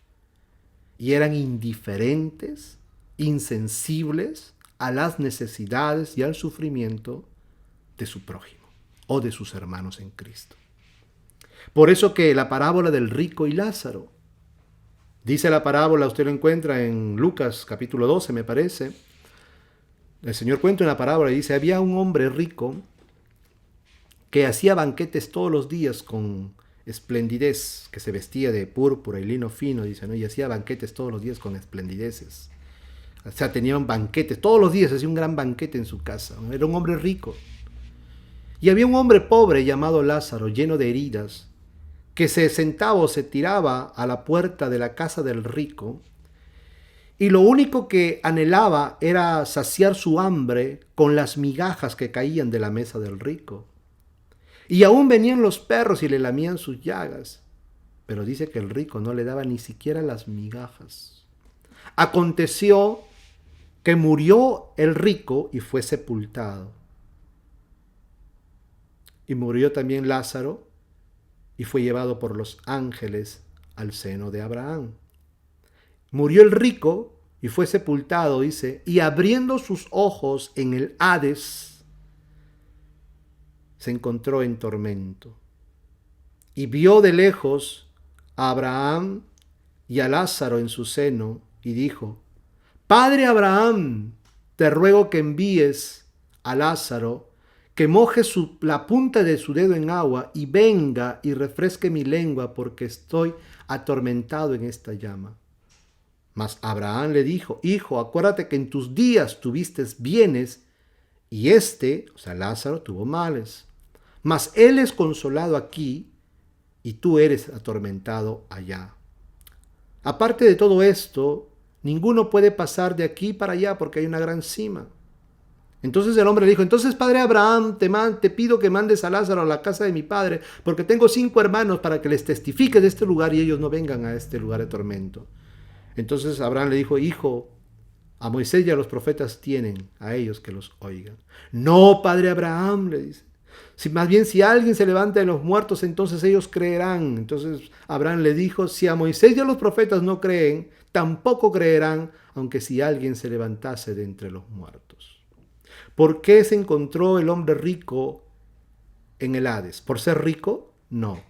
Y eran indiferentes, insensibles a las necesidades y al sufrimiento de su prójimo o de sus hermanos en Cristo. Por eso que la parábola del rico y Lázaro, dice la parábola, usted lo encuentra en Lucas capítulo 12, me parece. El Señor cuenta una parábola y dice, había un hombre rico que hacía banquetes todos los días con esplendidez, que se vestía de púrpura y lino fino, dice, ¿no? Y hacía banquetes todos los días con esplendideces. O sea, tenían banquetes, todos los días hacía un gran banquete en su casa. Era un hombre rico. Y había un hombre pobre llamado Lázaro, lleno de heridas, que se sentaba o se tiraba a la puerta de la casa del rico, y lo único que anhelaba era saciar su hambre con las migajas que caían de la mesa del rico. Y aún venían los perros y le lamían sus llagas, pero dice que el rico no le daba ni siquiera las migajas. Aconteció que murió el rico y fue sepultado. Y murió también Lázaro y fue llevado por los ángeles al seno de Abraham. Murió el rico y fue sepultado, dice, y abriendo sus ojos en el Hades, se encontró en tormento. Y vio de lejos a Abraham y a Lázaro en su seno, y dijo, Padre Abraham, te ruego que envíes a Lázaro, que moje la punta de su dedo en agua y venga y refresque mi lengua, porque estoy atormentado en esta llama. Mas Abraham le dijo, Hijo, acuérdate que en tus días tuviste bienes, y o sea, Lázaro, tuvo males. Mas él es consolado aquí, y tú eres atormentado allá. Aparte de todo esto, ninguno puede pasar de aquí para allá, porque hay una gran cima. Entonces el hombre le dijo, entonces padre Abraham, te pido que mandes a Lázaro a la casa de mi padre, porque tengo 5 hermanos para que les testifique de este lugar y ellos no vengan a este lugar de tormento. Entonces Abraham le dijo, Hijo, a Moisés y a los profetas tienen, a ellos que los oigan. No, padre Abraham, le dice. Si alguien se levanta de los muertos, entonces ellos creerán. Entonces Abraham le dijo, si a Moisés y a los profetas no creen, tampoco creerán, aunque si alguien se levantase de entre los muertos. ¿Por qué se encontró el hombre rico en el Hades? ¿Por ser rico? No.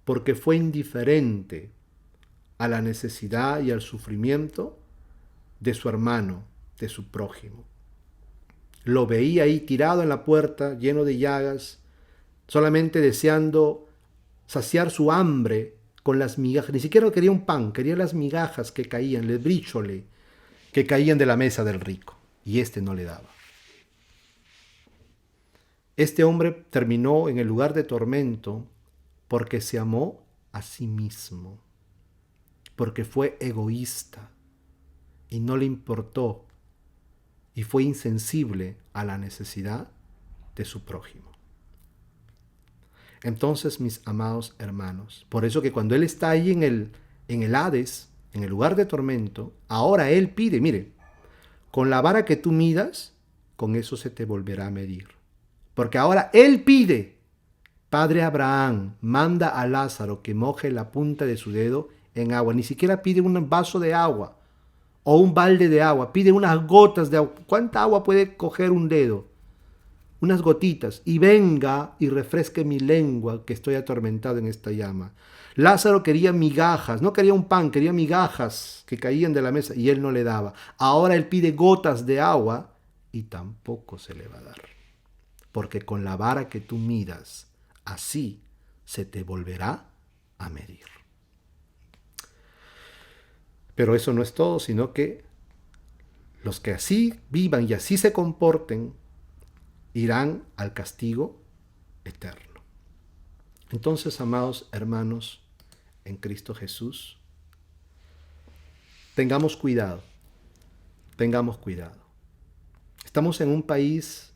Porque fue indiferente a la necesidad y al sufrimiento de su hermano, de su prójimo. Lo veía ahí tirado en la puerta, lleno de llagas, solamente deseando saciar su hambre con las migajas. Ni siquiera quería un pan, quería las migajas que caían, el bríchole, que caían de la mesa del rico. Y no le daba. Este hombre terminó en el lugar de tormento porque se amó a sí mismo, porque fue egoísta y no le importó y fue insensible a la necesidad de su prójimo. Entonces, mis amados hermanos, por eso que cuando él está ahí en el Hades, en el lugar de tormento, ahora él pide, mire, con la vara que tú midas, con eso se te volverá a medir. Porque ahora él pide, Padre Abraham, manda a Lázaro que moje la punta de su dedo en agua. Ni siquiera pide un vaso de agua o un balde de agua, pide unas gotas de agua. ¿Cuánta agua puede coger un dedo? Unas gotitas. Y venga y refresque mi lengua, que estoy atormentado en esta llama. Lázaro quería migajas, no quería un pan, quería migajas que caían de la mesa y él no le daba. Ahora él pide gotas de agua y tampoco se le va a dar. Porque con la vara que tú midas, así se te volverá a medir. Pero eso no es todo, sino que los que así vivan y así se comporten irán al castigo eterno. Entonces, amados hermanos en Cristo Jesús, tengamos cuidado, tengamos cuidado. Estamos en un país,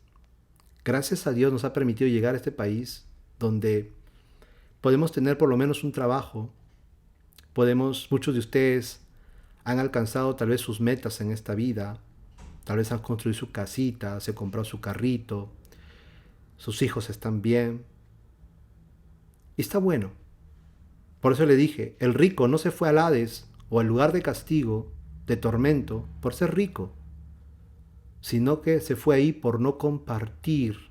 gracias a Dios nos ha permitido llegar a este país donde podemos tener por lo menos un trabajo, muchos de ustedes han alcanzado tal vez sus metas en esta vida, tal vez han construido su casita, se comprado su carrito, sus hijos están bien, y está bueno. Por eso le dije, el rico no se fue al Hades o al lugar de castigo, de tormento, por ser rico, sino que se fue ahí por no compartir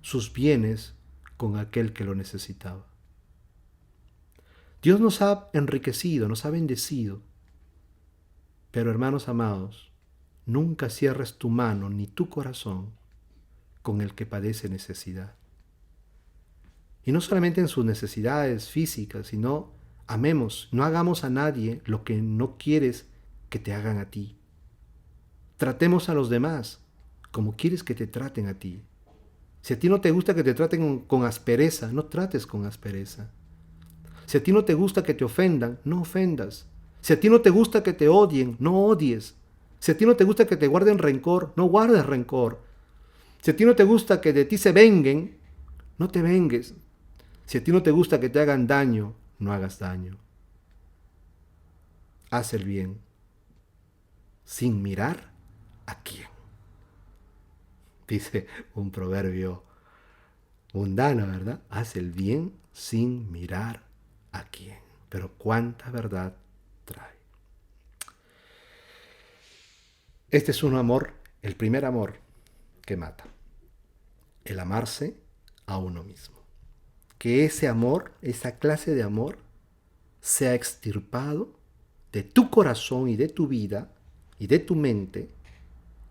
sus bienes con aquel que lo necesitaba. Dios nos ha enriquecido, nos ha bendecido, pero hermanos amados, nunca cierres tu mano ni tu corazón con el que padece necesidad. Y no solamente en sus necesidades físicas, sino amemos, no hagamos a nadie lo que no quieres que te hagan a ti. Tratemos a los demás como quieres que te traten a ti. Si a ti no te gusta que te traten con aspereza, no trates con aspereza. Si a ti no te gusta que te ofendan, no ofendas. Si a ti no te gusta que te odien, no odies. Si a ti no te gusta que te guarden rencor, no guardes rencor. Si a ti no te gusta que de ti se venguen, no te vengues. Si a ti no te gusta que te hagan daño, no hagas daño. Haz el bien, sin mirar a quién. Dice un proverbio mundano, ¿verdad? Haz el bien sin mirar a quién. Pero cuánta verdad trae. Este es un amor, el primer amor que mata. El amarse a uno mismo. Que ese amor, esa clase de amor, sea extirpado de tu corazón y de tu vida y de tu mente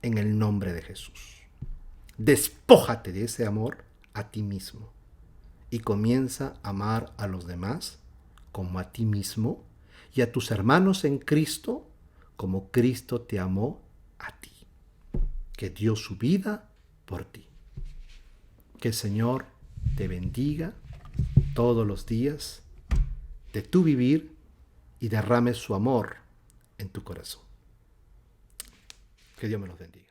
en el nombre de Jesús. Despójate de ese amor a ti mismo y comienza a amar a los demás como a ti mismo y a tus hermanos en Cristo como Cristo te amó a ti, que dio su vida por ti. Que el Señor te bendiga todos los días de tu vivir y derrame su amor en tu corazón. Que Dios me los bendiga.